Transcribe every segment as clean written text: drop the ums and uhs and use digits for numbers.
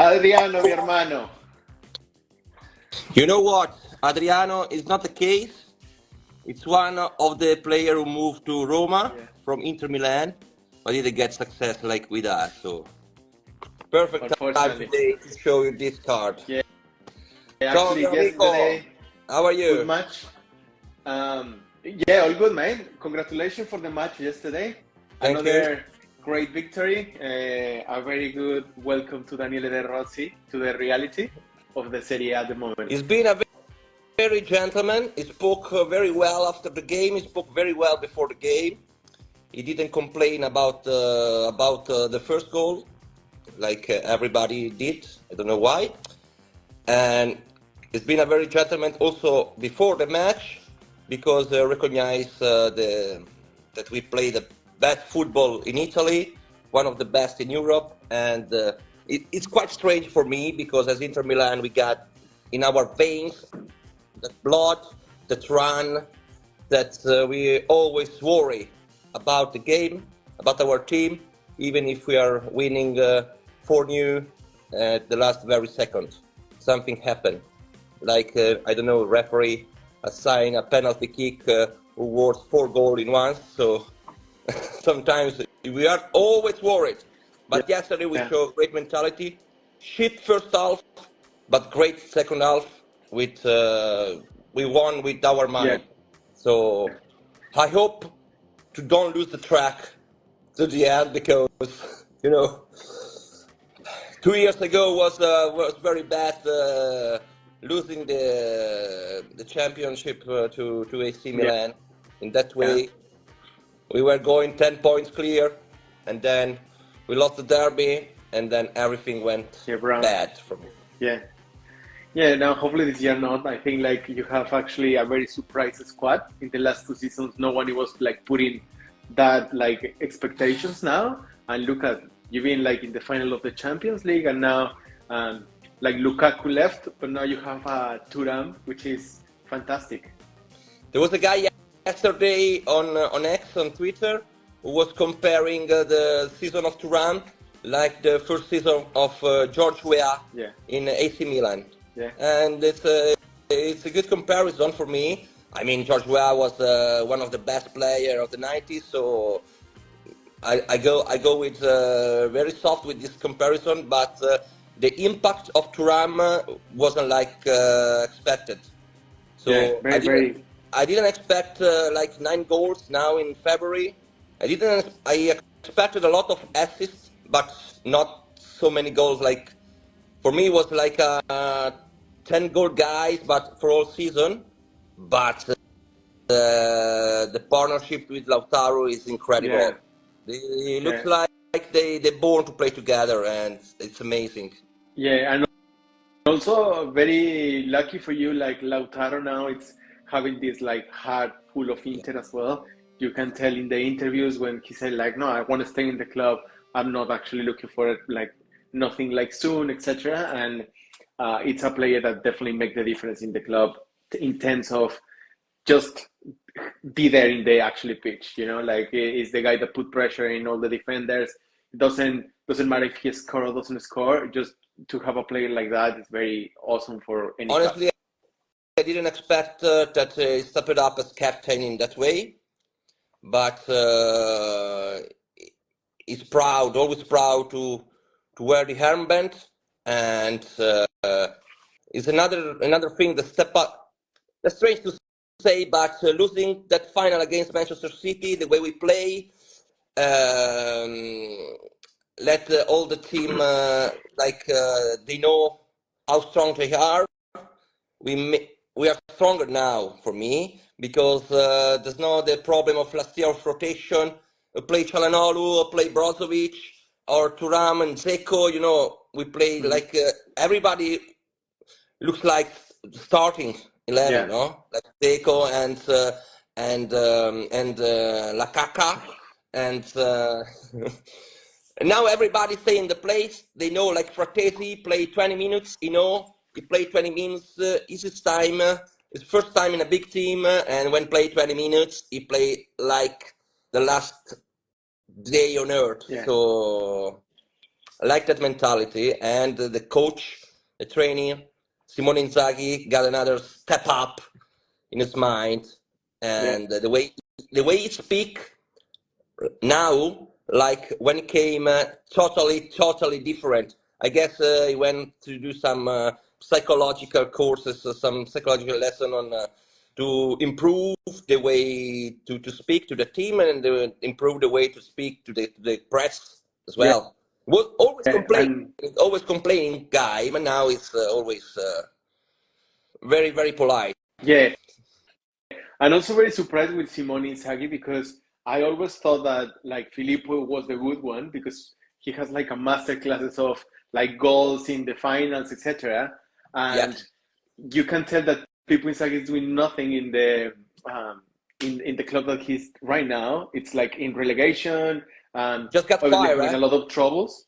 Adriano, mi hermano. You know what, Adriano is not the case. It's one of the player who moved to Roma Yeah, from Inter Milan, but didn't get success like with us. So perfect time unfortunately. today to show you this card. Yeah, Ciao actually, mio amico, yesterday, how are good you? match. Yeah, all good, man. Congratulations for the match yesterday. Thank you. Another great victory. A very good welcome to Daniele De Rossi to the reality of the Serie A at the moment. He's been a very gentleman. He spoke very well after the game. He spoke very well before the game. He didn't complain about the first goal, like everybody did. I don't know why. And it's been a very gentleman also before the match because recognize that we play the best football in Italy, one of the best in Europe, and it's quite strange for me because as Inter Milan we got in our veins that blood that run that we always worry about the game, about our team, even if we are winning 4-0 at the last very second. Something happened. Like, I don't know, referee assign a penalty kick who was 4 goals in once. So sometimes we are always worried. Yeah, But yesterday we yeah, showed great mentality. Shit first half, but great second half. With we won with our yeah. mind. So I hope to don't lose the track to the end because you know 2 years ago was very bad losing the championship to AC Yeah, Milan. In that yeah, way, we were going 10 points clear, and then we lost the derby, and then everything went yeah, Brown. bad for me. Yeah, yeah. Now, hopefully this year not. I think like you have actually a very surprise squad. In the last 2 seasons, no one was like putting that like expectations now. And look at you being like in the final of the Champions League, and now like Lukaku left, but now you have Turam, which is fantastic. There was a guy yesterday on X on Twitter who was comparing the season of Turan like the first season of George Weah Yeah, in AC Milan, yeah, and it's a good comparison for me. I mean, George Weah was one of the best players of the '90s, so I go with very soft with this comparison, but the impact of Turam wasn't like expected. yeah. So Very, very. I didn't expect like 9 goals now in February. I expected a lot of assists, but not so many goals. Like for me, it was like a 10 goal guys, but for all season. But the partnership with Lautaro is Yeah, incredible. It looks yeah, like they're born to play together, and it's amazing. yeah. And also very lucky for you, like Lautaro now it's having this like heart full of Yeah. Inter as well. You can tell in the interviews when he said like, no, I want to stay in the club. I'm not actually looking for it, like nothing like soon, etc. And it's a player that definitely make the difference in the club in terms of just be there in the actually pitch. Like is the guy that put pressure in all the defenders. It doesn't matter if he score or doesn't score. Just to have a player like that is very awesome for any club. Honestly, I didn't expect that he stepped up as captain in that way, but he's proud, always proud to wear the armband, and it's another thing that step up. That's strange to say, but losing that final against Manchester City, the way we play, um, let all the team they know how strong they are. We are stronger now for me because there's no the problem of last year of rotation. Play Chalanolu, play Brozovic, or Turam and Zeko. We play Mhm. like everybody looks like starting 11, Yeah, no? Like Zeko and Lakaka and and now everybody stay in the place. They know like Fratesi play 20 minutes. He played 20 minutes. It's his time. His first time in a big team, and when play 20 minutes, he play like the last day on earth. yeah, So I like that mentality, and the coach, the trainer, Simone Inzaghi, got another step up in his mind, Yeah, and the way he speak now, like when he came, totally different. I guess he went to do some psychological courses, some psychological lesson on to improve the way to speak to the team, and improve the way to speak to the press as yeah, well. Was and always complaining guy, but now it's always very, very polite. yeah, and also very surprised with Simone Inzaghi because I always thought that like Filippo was the good one because he has like a master classes of like goals in the finals, etc. Yeah, And you can tell that Filippo Inzaghi is doing nothing in the in the club that he's right now. It's like in relegation and just got obviously fired, having right? a lot of troubles.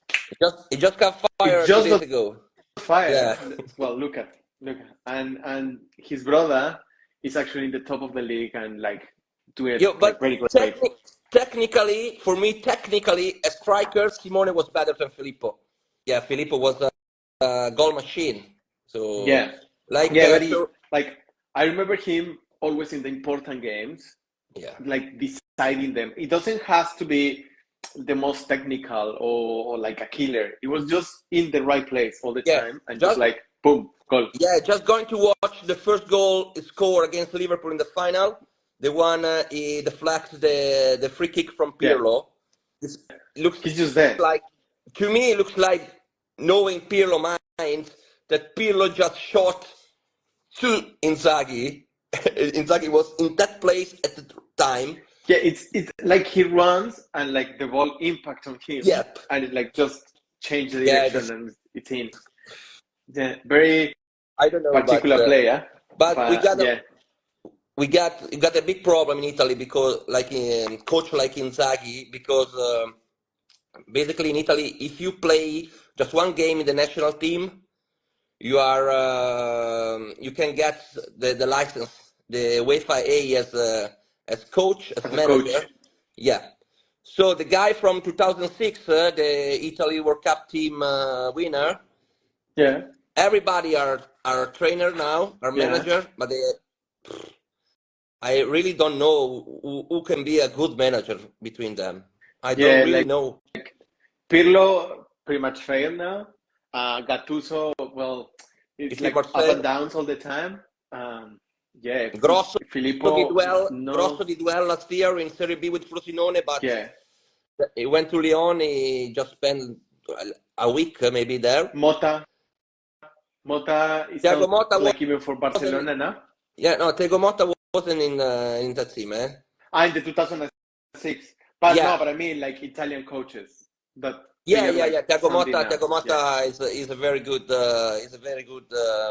It just got It fired two just days got ago. Yeah. fired. Well, look at, and his brother is actually in the top of the league and like doing it Yeah, like but very great. technically, for me, technically, a striker, Simone was better than Filippo. Yeah, Filippo was a goal machine. So, Yeah, like, yeah, but he like I remember him always in the important games, yeah, like deciding them. It doesn't have to be the most technical or like a killer. It was just in the right place all the yeah, time and just just like boom, goal. just going to watch the first goal score against Liverpool in the final. The one he deflects the free kick from Yeah, Pirlo. This looks he's just there. like, to me, it looks like, knowing Pirlo minds, that Pirlo just shot to Inzaghi. Inzaghi was in that place at the time. Yeah, it's like he runs and like the ball impact on him Yep. and it like just change the Yeah, direction and it's in. Yeah, very I don't know, particular player, but but yeah, we got a big problem in Italy, because like coach like Inzaghi, because basically in Italy, if you play just one game in the national team, you can get the license, the UEFA A, as coach, as as a coach. manager. Yeah. So the guy from 2006, the Italy World Cup team winner, Yeah, everybody are a trainer now, are yeah, manager, but I really don't know who can be a good manager between them. I don't yeah. really Like know. Pirlo pretty much failed now. Gattuso, well, it's If he like up and Marcel, downs all the time. Yeah, Grosso did Filippo, well. Grosso no, did well last year in Serie B with Frosinone, but yeah. he went to Lyon. He just spent a week maybe there. Mota, Mota, it Thiago sounds Motta like even for wasn't. Barcelona now. Yeah, no, Thiago Motta wasn't in that team, eh? In the 2006. But no, Yeah, but I mean like Italian coaches that they yeah, are yeah, like yeah. Thiago sounding Motta, now. Thiago Yeah, Motta is a very good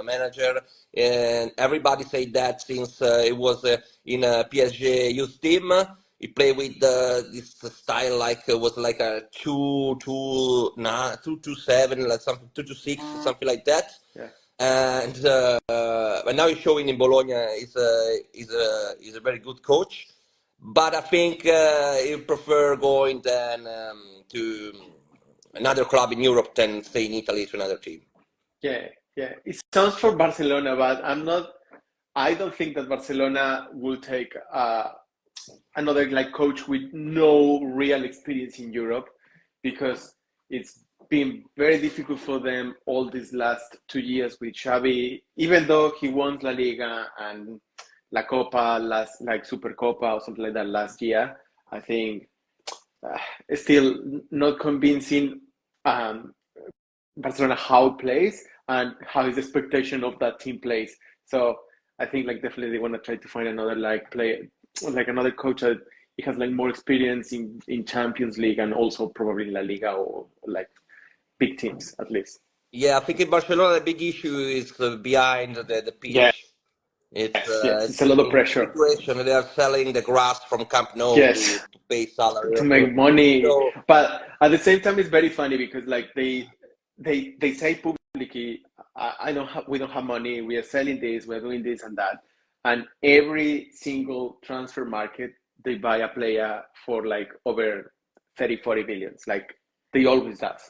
manager, and everybody say that since it was in a PSG youth team. He played with this style, like was like a 2-2-7, like something 2-6, something like that. yeah. And but now he's showing in Bologna. He's a very good coach, but I think he prefer going than to another club in Europe than stay in Italy to another team. Yeah, yeah. It sounds for Barcelona, but I'm not. I don't think that Barcelona will take another like coach with no real experience in Europe, because it's been very difficult for them all these last 2 years with Xavi. Even though he won La Liga and La Copa last, like Super Copa or something like that last year, I think still not convincing um, Barcelona how it plays and how his expectation of that team plays. So I think like definitely they want to try to find another like play, like another coach that he has like more experience in Champions League and also probably La Liga or like big teams at least. Yeah, I think in Barcelona the big issue is behind the Yes, pitch. It's yes, it's a lot of in this pressure. situation they are selling the grass from Camp Nou Yes, to pay salary. to make money, So but at the same time, it's very funny because like they say publicly, I don't have, we don't have money. We are selling this. We're doing this and that, and every single transfer market they buy a player for like over 30, 40 billions. Like they always does.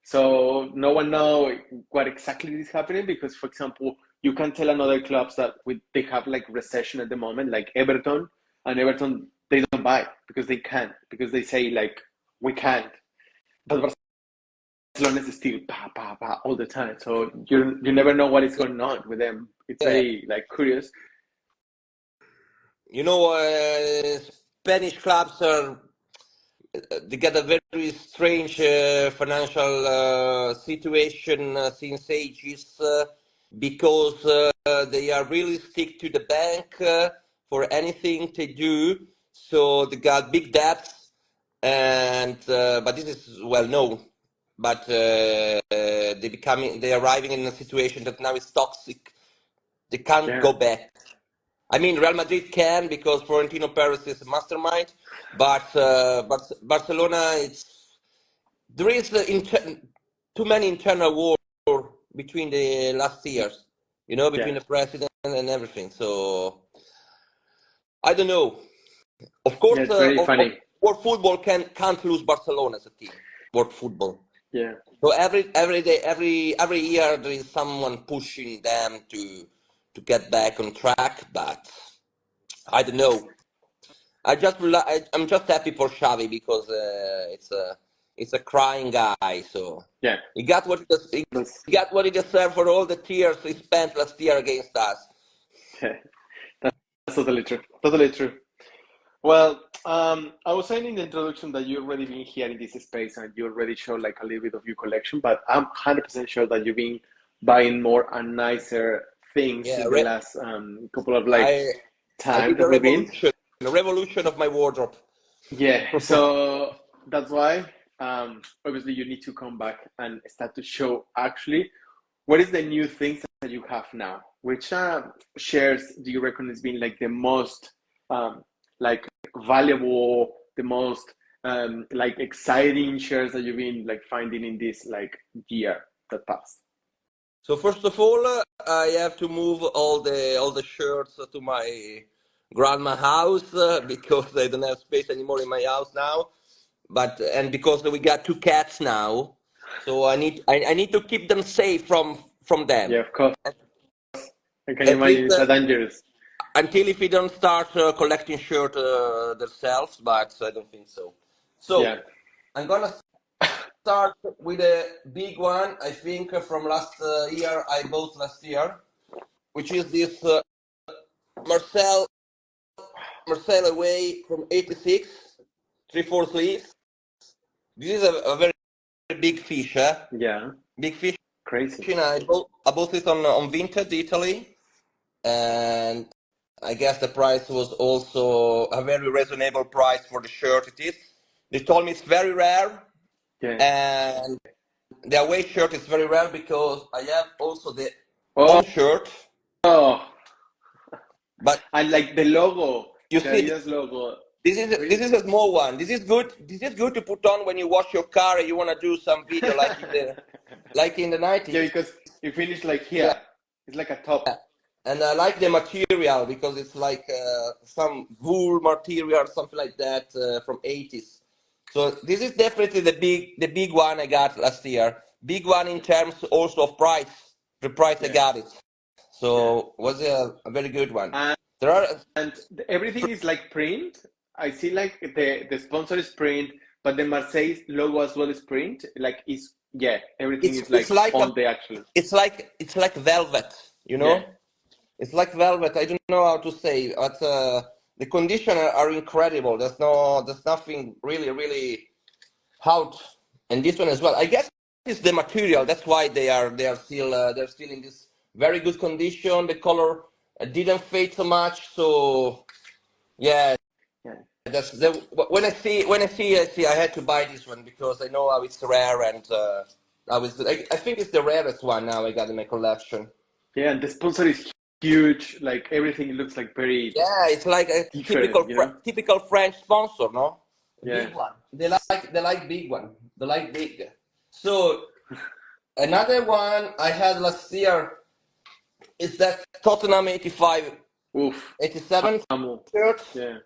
So no one know what exactly is happening because, for example, you can tell another clubs that they have like recession at the moment, like Everton, and Everton they don't buy because they can't because they say like we can't. But Barcelona is still all the time, so you never know what is going on with them. It's Yeah. very like curious. You know, Spanish clubs are they get a very strange financial situation since ages because they are really stick to the bank for anything they do. So they got big debts, and but this is well known. But they arriving in a situation that now is toxic. They can't Yeah, go back. I mean, Real Madrid can because Florentino Perez is a mastermind, but Barcelona, there is too many internal war between the last years, yeah, between the president and everything. So I don't know. Of yeah. course, It's very funny. world football can't lose Barcelona as a team. World football. Yeah, So every day, every year, there is someone pushing them to get back on track, but I don't know. I'm just happy for Xavi because it's a crying guy. So yeah. he got what That's he got what he deserved for all the tears he spent last year against us. yeah. That's totally true. Totally true. Well, I was saying in the introduction that you already been here in this space and you already showed like a little bit of your collection, but I'm 100% sure that you've been buying more and nicer things Yeah, in the last couple of like I I time did that we've been. a revolution of my wardrobe. Yeah, so that's why obviously you need to come back and start to show actually what is the new things that you have now. Which shares do you reckon has been like the most like valuable, the most like exciting shares that you've been like finding in this like year that passed? So first of all, I have to move all the shirts to my grandma house because I don't have space anymore in my house now. But and because we got two cats now, so I need to keep them safe from them. Yeah, of course. I can At imagine least it's a dangerous. until if we don't start collecting shirt themselves, but I don't think so. Yeah. So I'm gonna start with a big one. I think from last year I bought last year, which is this Marcel Marcel away from 86, 3/4 sleeves. This is a very big fish, Yeah. big fish. Crazy. And I bought it on Vinted Italy, and I guess the price was also a very reasonable price for the shirt it is. They told me it's very rare, Yeah. and the away shirt is very rare because I have also the Oh, home shirt. oh. But And like the logo, you the see, Adidas logo. this is a small one. This is good. This is good to put on when you wash your car and you want to do some video like in the Yeah, 90s. because it finished like Yeah. here. It's like a top. And I like the material because it's like some wool material, something like that from 80s. So this is definitely the big one I got last year. Big one in terms also of price. The price I Yeah, got it. yeah. So was a very good one. And, There are and everything is like print. I see like the sponsor is print, but the Marseille logo as well is print. Like is yeah, everything it's is it's like like on the actual. it's like velvet, you Yeah, know. It's like velvet. I don't know how to say, but the condition are incredible. There's nothing really out, and this one as well. I guess it's the material. yeah, That's why they're still in this very good condition. The color didn't fade so much. So yeah, yeah. when I see I had to buy this one because I know how it's rare and I think it's the rarest one now I got in my collection. Yeah, and the sponsor is huge. Like everything looks like very Yeah, it's like a different, you know? typical French sponsor, no? A Yeah. big one. They like big one. They like big. So another one I had last year is that Tottenham 85, Oof. 87 Amo. shirt. Yeah.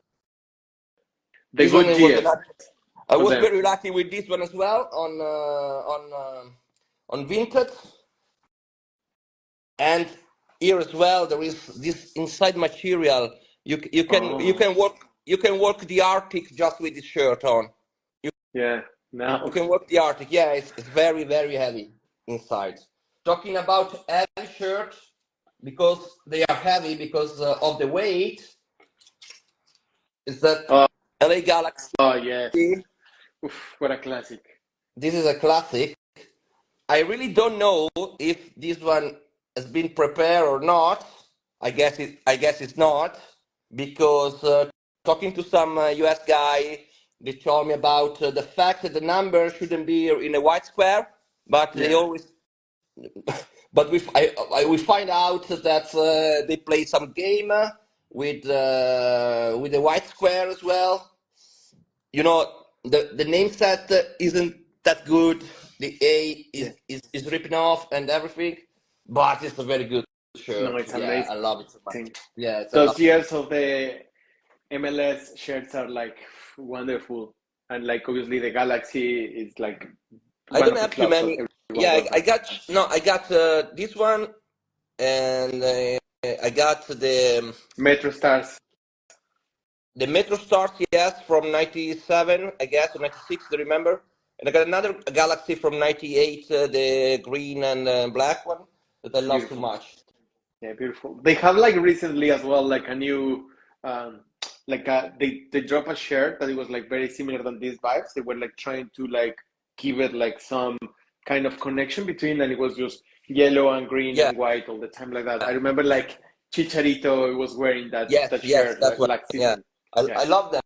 The This one good it was years. I for was them. very lucky with this one as well on Vinted. And here as well, there is this inside material. You Oh, can work the Arctic just with this shirt on. You, yeah. you Now, can work the Arctic. Yeah, it's very very heavy inside. Talking about heavy shirts because they are heavy because of the weight. Is that oh, LA Galaxy? oh yes. Oof, what a classic. This is a classic. I really don't know if this one has been prepared or not. I guess it's not because talking to some US guy, they told me about the fact that the number shouldn't be in a white square, but they Yeah, always. But we find out that they play some game with the white square as well. You know, the name set isn't that good. The A yeah. is ripping off and everything, but it's a very good No, shirt. it's Yeah, amazing. I love it so much. Yeah, it's a Those lot. years of the MLS shirts are like wonderful, and like obviously the Galaxy is like I one don't of the have too clubs that many. everyone Yeah, wears now. I got this one, and I got Metro Stars. the Metro Stars, yes, from '97, I guess, or '96. Do you remember? And I got another Galaxy from '98, the green and black one that I love so Beautiful. much. Yeah, beautiful. They have like recently as well, like a new, they drop a shirt that it was like very similar than these vibes. They were like trying to like give it like some kind of connection between, and it was just yellow and green Yeah. and white all the time like that. I remember like Chicharito was wearing Yes, that yes, shirt that's like what. last Yeah, season. Yeah, I love them.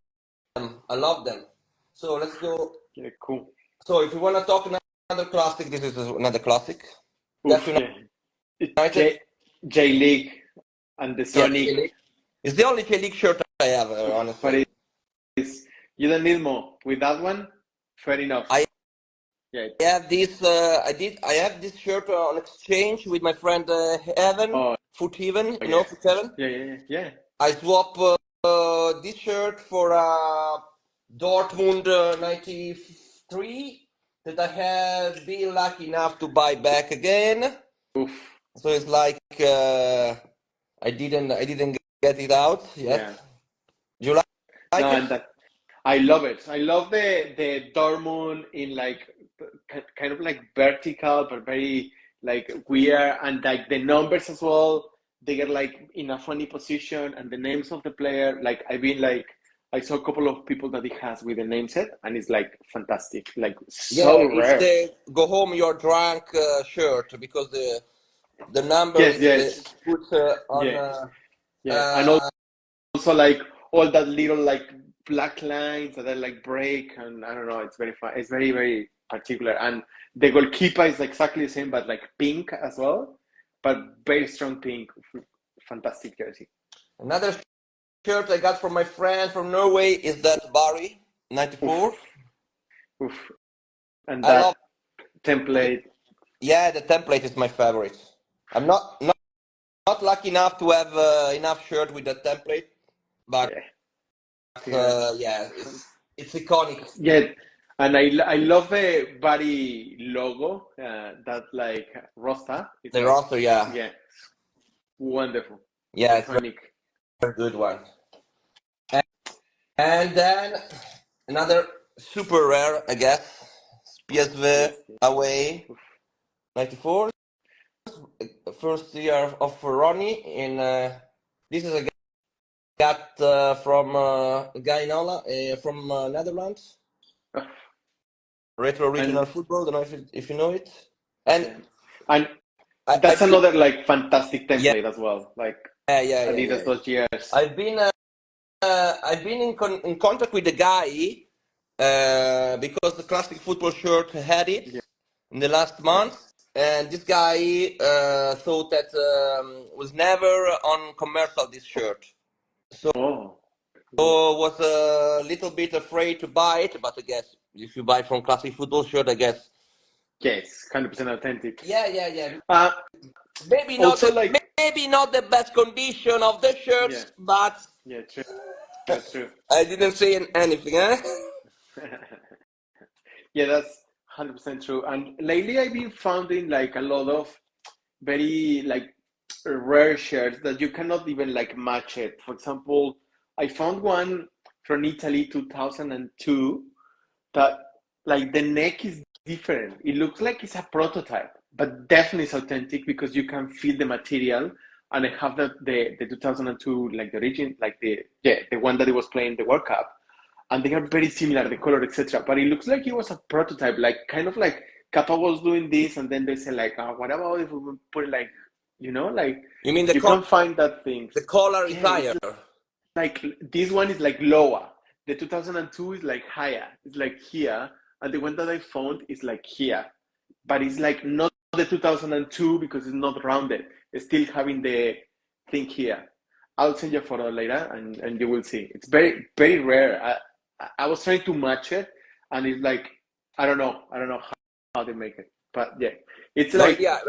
I love them. So let's go. yeah, cool. So if you want to talk another classic, this is another classic. That's Oof, yeah. United. J League and the Yes, Sonic, J-League. It's the only J-League shirt I have, but honestly. it's you don't need more. With that one, fair enough. I Yeah. have this. I have this shirt on exchange with my friend Evan, Oh, Foot Heaven. You know yeah. Foot Heaven. Yeah, yeah, yeah. I swap this shirt for Dortmund '93 that I have been lucky enough to buy back again. Oof. So it's like I didn't get it out yet. Yeah. Do you No, like it? and that I love it. I love the Dortmund in like kind of like vertical, but very like weird, and like the numbers as well. They get like in a funny position, and the names of the player. Like I've been like I saw a couple of people that he has with the name set, and it's like fantastic, like Yeah, so it's rare. the go home you're drunk shirt because the number Yes, yes, is put on. yeah, yeah, and also like all that little like black lines that are like break, and I don't know, it's very fun. It's very very particular, and the goalkeeper is exactly the same, but like pink as well, but very strong pink. Fantastic jersey. Another shirt I got from my friend from Norway is that Barry '94. Oof, oof, and I love that template. Yeah, the template is my favorite. I'm not lucky enough to have enough shirt with the template, but Yeah, yeah, yeah, it's iconic. yeah. And I love the body logo. That like Rosta. It's The like roster, yeah, yeah, wonderful, yeah, it's iconic. very good one. And then another super rare, I guess, PSV Yes, yes. away Oof. '94, first year of Ronnie. In this is a got from Gainola from Netherlands. Retro And Regional Football. Don't know if you know it. And yeah, and I've that's been another like fantastic yeah template as well. Like yeah. Adidas those years. I've been in contact with the guy because the classic football shirt had it Yeah, in the last yeah. month, and this guy thought that was never on commercial this shirt, so Oh, was a little bit afraid to buy it. But I guess if you buy from classic football shirt, I guess yes, 100% authentic. yeah. Uh, Maybe not also the like maybe not the best condition of the yeah, shirts, but yeah, true, true, true. I didn't say anything. Eh? Yeah, that's 100% true. And lately, I've been finding like a lot of very like rare shirts that you cannot even like match it. For example, I found one from Italy 2002 that like the neck is different. It looks like it's a prototype, but definitely it's authentic because you can feel the material. And I have the 2002 like the origin like the one that it was playing the World Cup, and they are very similar, the color, etc. But it looks like it was a prototype, like kind of like Kappa was doing this, and then they say like, what about if we put it like, like You mean you can find that the things. collar is Yeah, it's higher? like this one is like lower. The 2002 is like higher. It's like here, and the one that I found is like here, but it's like not the 2002 because it's not rounded. It's still having the thing here. I'll send you a photo later, and you will see. It's very very rare. I was trying to match it, and it's like I don't know how they make it, but yeah, it's No like idea.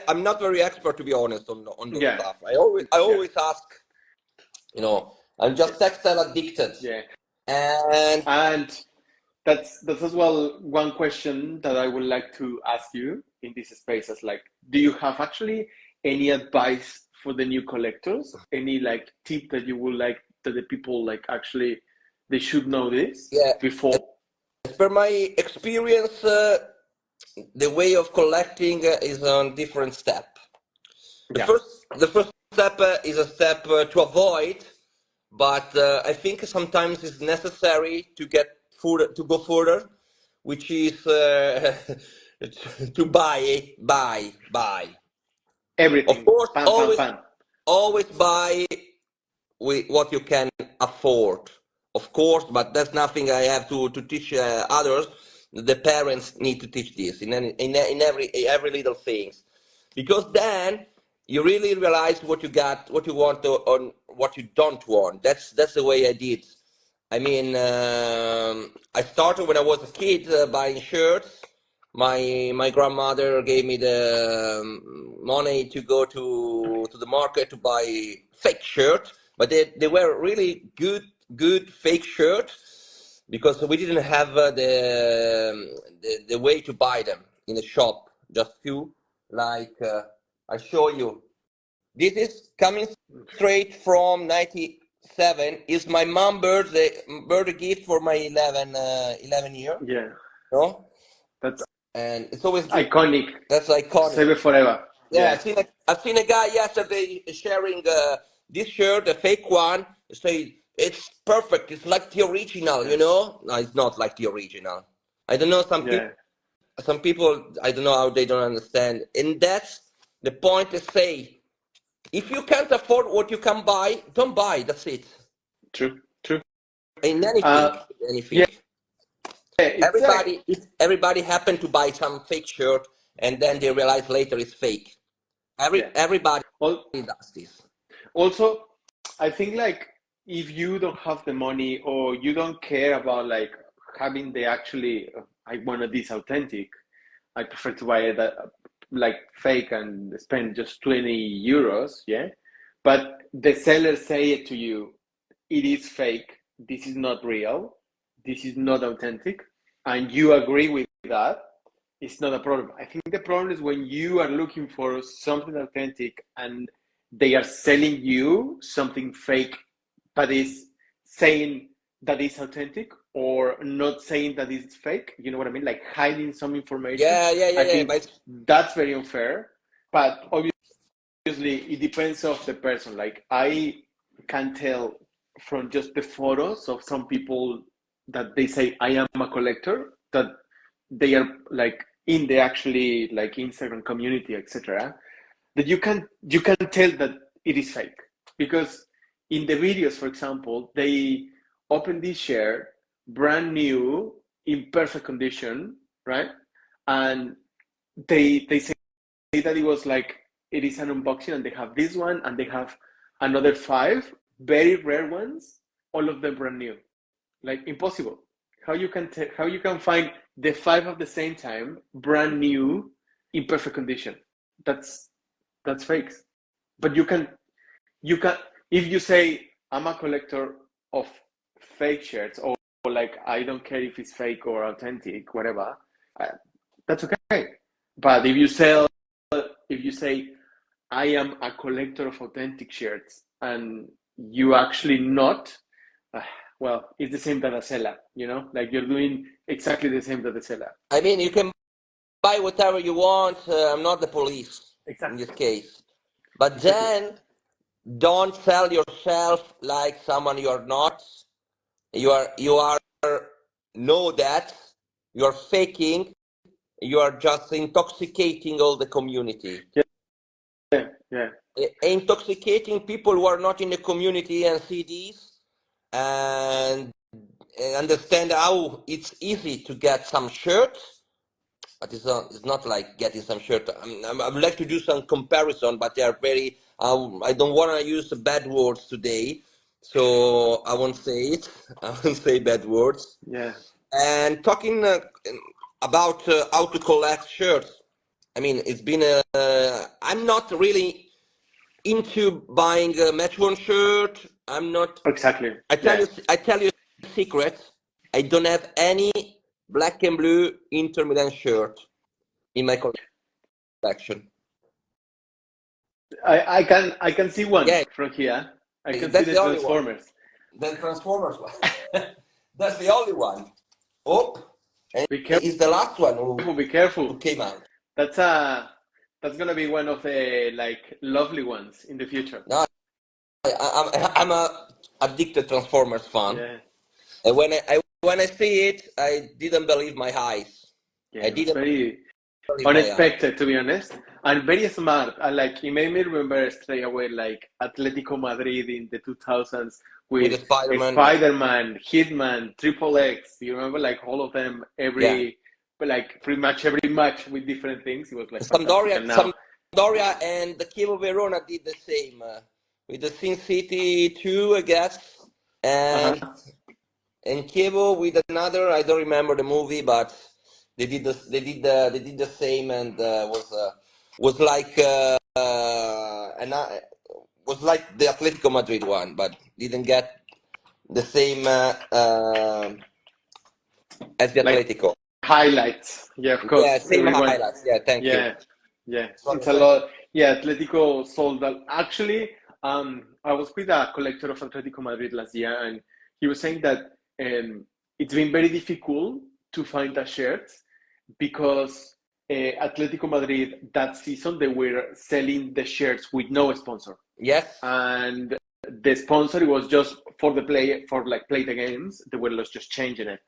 I'm not very expert, to be honest, on those yeah stuff. I yeah always ask. I'm just textile addicted, yeah, and and that's as well one question that I would like to ask you in this space as like, do you have actually any advice for the new collectors? Any like tip that you would like that the people like actually they should know this yeah, before? as per my experience, the way of collecting is on different step. The Yeah, first the first step is a step to avoid, but I think sometimes it's necessary to get further, to go further, which is to buy. Of everything, course, pan pan pan. always buy with what you can afford, of course, but that's nothing I have to teach others. The parents need to teach this in every little things, because then you really realize what you got, what you want to, on what you don't want. That's the way I did. I mean, I started when I was a kid buying shirts. My grandmother gave me the money to go to the market to buy fake shirts, but they were really good fake shirts because we didn't have the way to buy them in the shop. Just few, like I show you. This is coming straight from 97. Is my mom birthday gift for my 11 year. Yeah, No, that's and it's always good. iconic. That's iconic. Save it forever. Yeah, Yeah, I've seen a guy yesterday sharing this shirt, a fake one. Say it's perfect. It's like the original. yeah, No, it's not like the original. I don't know. yeah. Some people. I don't know how they don't understand. And that's the point to say. If you can't afford what you can buy, don't buy. That's it. True, true. In anything, Uh, yeah, anything. it's like If everybody happened to buy some fake shirt and then they realize later it's fake. yeah. Everybody Well, does this. also, I think like if you don't have the money or you don't care about like having the actually, I wanted this authentic, I prefer to buy it like fake and spend just 20 euros, yeah. But the seller say it to you, it is fake, this is not real, this is not authentic, and you agree with that, it's not a problem. I think the problem is when you are looking for something authentic and they are selling you something fake, but is saying that is authentic or not saying that it's fake. You know what I mean? Like hiding some information. I Yeah. think that's very unfair. But obviously, it depends of the person. Like I can tell from just the photos of some people that they say I am a collector, that they are like in the actually like Instagram community, etc. That you can tell that it is fake because in the videos, for example, they open this share brand new in perfect condition, right? And they say that it was like it is an unboxing, and they have this one, and they have another five very rare ones, all of them brand new. Like impossible. How you can find the five at the same time, brand new, in perfect condition? That's that's fakes. But you can if you say I'm a collector of fake shirts or like I don't care if it's fake or authentic, whatever, uh, that's okay. But if you say I am a collector of authentic shirts and you actually not, uh, well, it's the same that a seller, like you're doing exactly the same that the seller. I mean, you can buy whatever you want. I'm not the police in Exactly. this case. But Exactly. then don't sell yourself like someone you are not. You are know that you are faking. You are just intoxicating all the community. Yeah. Yeah. Intoxicating people who are not in the community and see these and understand how it's easy to get some shirt, but it's not like getting some shirt. I would like to do some comparison, but they are very. I don't want to use bad words today, so I won't say it. I won't say bad words. Yeah. And talking about how to collect shirts. I mean, it's been a. I'm not really into buying a match worn shirt. I'm not. Exactly. I tell Yeah. you. I tell you a secret. I don't have any black and blue Inter Milan shirt in my collection. I can see one Yeah, from here. I can see that's the the only one. Transformers. The Transformers one. That's the only one. Oh, and Be it's the last one who, careful, be careful. who came out. That's that's gonna be one of the like lovely ones in the future. No, I'm a addicted Transformers fan. Yeah. And when I see it, I didn't believe my eyes. Yeah, I it was didn't very believe my eyes. unexpected, to be honest, and very smart. And like it made me remember straight away like Atletico Madrid in the 2000s With with the Spider-Man, yeah. Spider-Man, Hitman, Triple X. You remember like all of them Yeah. like pretty much every match with different things. It was like fantastic. Sampdoria, And now, Sampdoria and the Chievo Verona did the same with the Sin City 2, I guess, uh-huh. and Chievo with another. I don't remember the movie, but they did the same, and was like was like the Atletico Madrid one, but didn't get the same as the Like Atletico. highlights. Yeah, of Yeah, course. same Everyone. highlights. Yeah, thank you. Yeah, yeah, It's not it's the a same. lot. Yeah, Atletico sold out. Actually, I was with a collector of Atletico Madrid last year, and he was saying that it's been very difficult to find a shirt because Atletico Madrid that season they were selling the shirts with no sponsor, Yes. and the sponsor was just for the play for like play the games. They were just changing it.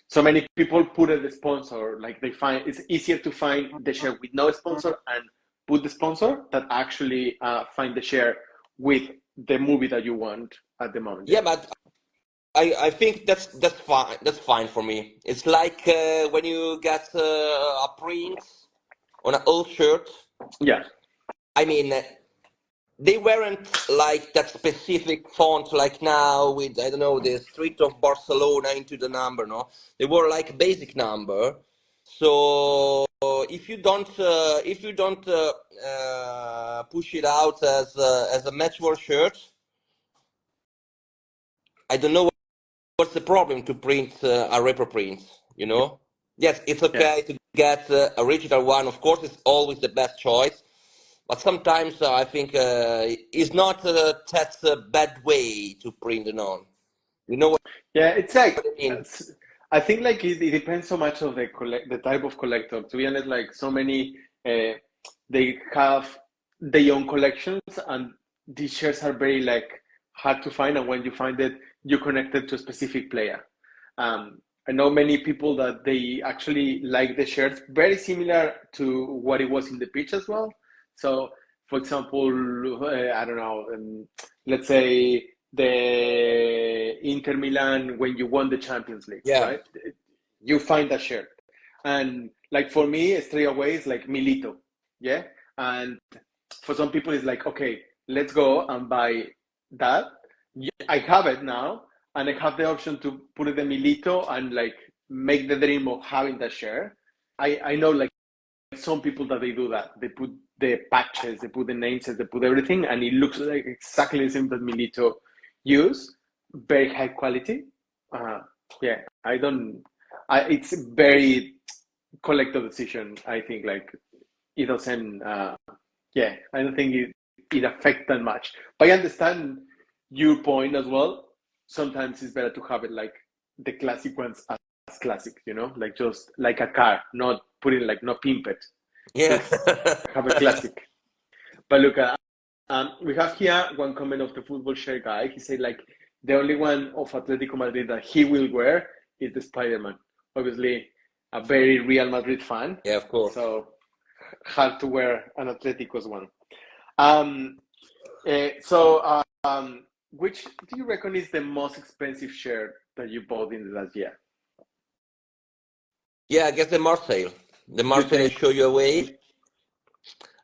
So many people put the sponsor, like they find it's easier to find the share with no sponsor and put the sponsor that actually find the share with the movie that you want at the moment. Yeah, but I think that's fine. That's fine for me. It's like when you get a print on an old shirt. Yeah, I mean, they weren't like that specific font like now with, I don't know, the street of Barcelona into the number. No, they were like basic number. So if you don't push it out as a matchwork shirt, I don't know what's the problem to print a repro print. You know? Yes, it's yeah. okay to get original one. Of course, it's always the best choice. But sometimes I think it's not that's a bad way to print it on. You know what Yeah, it's like I mean? I think like it depends so much of the type of collector. To be honest, like so many they have their own collections, and these shirts are very like hard to find. And when you find it, you connect it to a specific player. I know many people that they actually like the shirts very similar to what it was in the pitch as well. So, for example, I don't know, let's say the Inter Milan when you won the Champions League, Yeah, right? You find that shirt. And like for me, straight away, it's like Milito. Yeah. And for some people, it's like, okay, let's go and buy that. I have it now, and I have the option to put it in Milito and like make the dream of having that share. I know like some people that they do that. They put the patches, they put the names, they put everything, and it looks like exactly the same that Milito use. Very high quality. Uh, Yeah, I don't. It's very collective decision. I think like it doesn't. Yeah, I don't think it affects that much. But I understand your point as well. Sometimes it's better to have it like the classic ones as classic, like just like a car, not put it like not pimp it, Yeah. just have a classic. But look, we have here one comment of the football share guy. He said like the only one of Atletico Madrid that he will wear is the Spider-Man. Obviously, a very Real Madrid fan, Yeah, of course. so hard to wear an Atletico's one. Um, which do you reckon is the most expensive shirt that you bought in the last year? Yeah, I guess the Marseille. The You Marseille I think? show you away.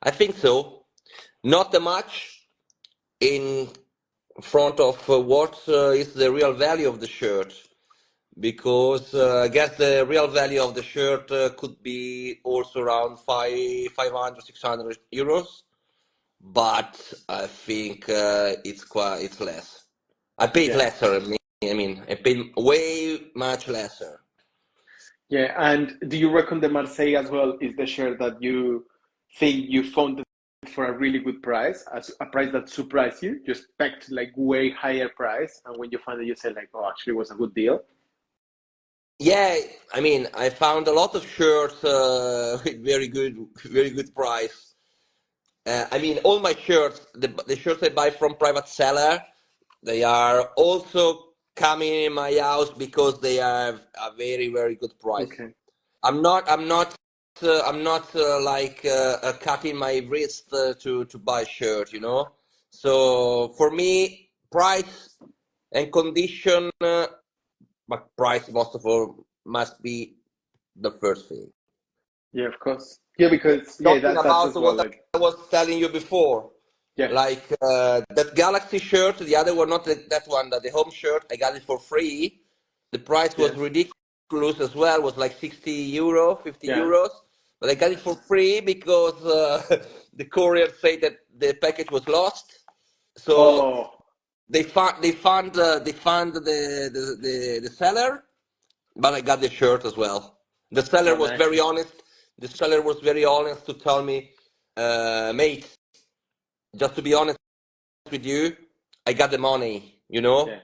I think so. Not that much in front of what is the real value of the shirt, because I guess the real value of the shirt could be also around 500, 600 euros, but I think it's less. I paid Yeah, lesser. I mean, I paid way much lesser. yeah. And do you reckon the Marseille as well is the shirt that you think you found it for a really good price, a price that surprised you? You expect like way higher price, and when you find it, you say like, oh, actually, it was a good deal. Yeah, I mean, I found a lot of shirts with very good price. I mean, all my shirts, the shirts I buy from private seller, they are also coming in my house because they have a very good price. Okay. I'm not like cutting my wrist to buy shirt, you know. So for me, price and condition, but price most of all must be the first thing. Yeah, of course. Yeah, because yeah, Talking that's about as well. what Like, I was telling you before, yeah, like that Galaxy shirt, the other one, not that one, the home shirt, I got it for free. The price was yes, ridiculous as well, was like 60 euro, 50 yeah. euros. But I got it for free because the courier said that the package was lost. So Oh, they found the seller, but I got the shirt as well. The seller oh, was nice. very honest. The seller was very honest to tell me, mate, just to be honest with you, I got the money, you know? Yeah,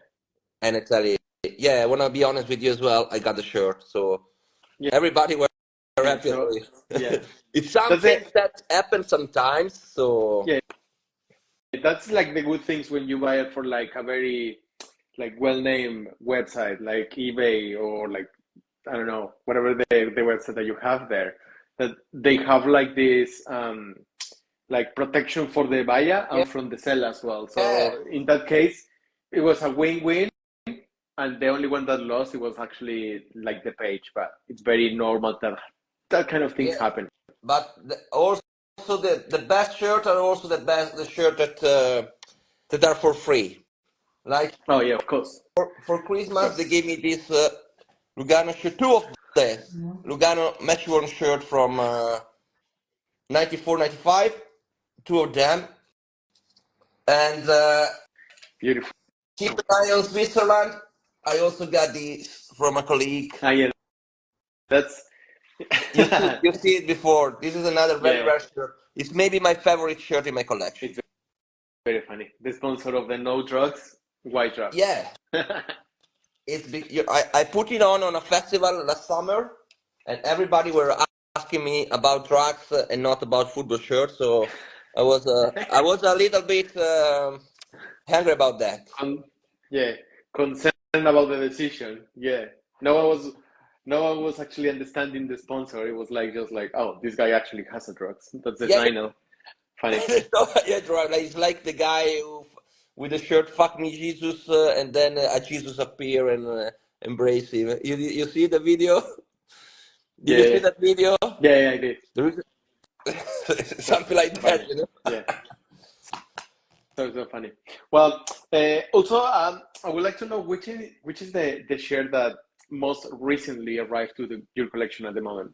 And I tell you, yeah, I want to be honest with you as well. I got the shirt. So yeah. everybody were happy So about yeah, it. It's that's something it. that happens sometimes. So Yeah, that's like the good things when you buy it for like a very like well-named website like eBay or like I don't know whatever the website that you have there that they have like this like protection for the buyer yeah, and from the seller as well. So in that case, it was a win-win, and the only one that lost it was actually like the page. But it's very normal that that kind of things yeah. happen. But also the best shirt are also the shirt that are for free. Like Oh yeah, of course, for of Christmas, they course. gave me this Lugano shirt, two of them. Lugano match worn shirt from 94, 95, two of them. And Beautiful. keep an eye on Switzerland. I also got this from a colleague. Ah yeah, that's You see it before. This is another very yeah. rare shirt. It's maybe my favorite shirt in my collection. It's very funny. The sponsor of the no drugs, white drugs. Yeah, I put it on a festival last summer, and everybody were asking me about drugs and not about football shirts. So I was a little bit angry about that. Yeah, concerned about the decision. Yeah, no one was, no one was actually understanding the sponsor. It was like just like, oh, this guy actually has a drugs. That's the Yeah, signal. Funny. yeah, right. Like, it's like the guy with the shirt "Fuck me, Jesus," and then a Jesus appear and embrace him. You see the video? Did you see Yeah, that video? yeah, yeah, I did. There is So something like funny. that, you know? Yeah, so funny. Well, also, I would like to know which is the share that most recently arrived to your collection at the moment.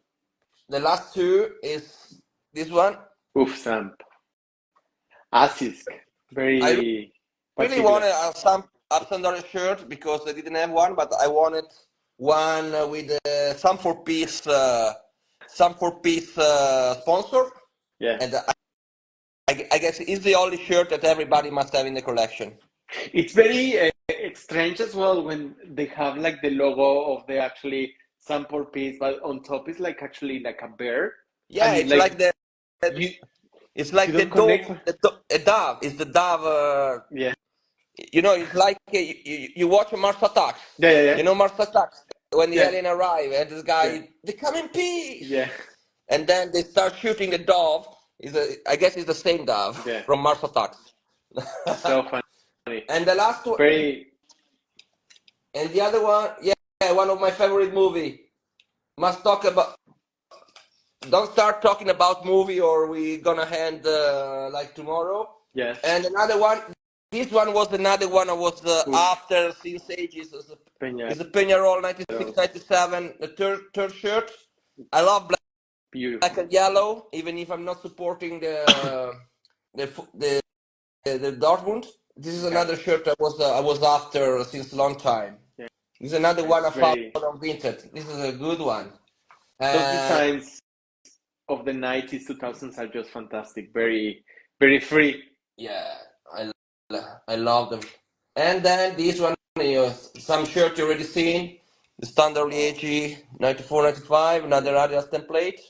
The last two is this one. Oof, Sam. Asisk. I Very really particular. wanted some Up shirt because I didn't have one, but I wanted. one with some four piece sponsor, Yeah. and I guess it's the only shirt that everybody must have in the collection. It's very strange as well when they have like the logo of the actually sample piece, but on top is like actually like a bear, Yeah, and it's like like the you it's you like the don't connect. dove, a dove. It's the dove. Yeah, It's like you watch Mars Attacks. yeah, yeah, yeah, You know Mars Attacks when the yeah, alien arrive and this yeah, guy they come in peace, yeah. and then they start shooting the dove. I guess it's the same dove Yeah. from Mars Attacks. So funny. And the last one, Very. and the other one, yeah, one of my favorite movie. Must talk about. Don't start talking about movie or we gonna end like tomorrow. Yes. And another one, this one was another one I was Oof. after since ages. Peña. Is the Peñarol 96, 97, the third shirt. I love black Beautiful. and yellow, even if I'm not supporting the f- the Dortmund. This is Yeah. another shirt I was after since a long time. Yeah. This is another one It's I found very. on Vinted. This is a good one. Those And designs of the 90s, 2000s are just fantastic. Very, very free. yeah, I, I love them. And then this one, some shirt you already seen. The Standard Liège 94, 95, another Adidas template.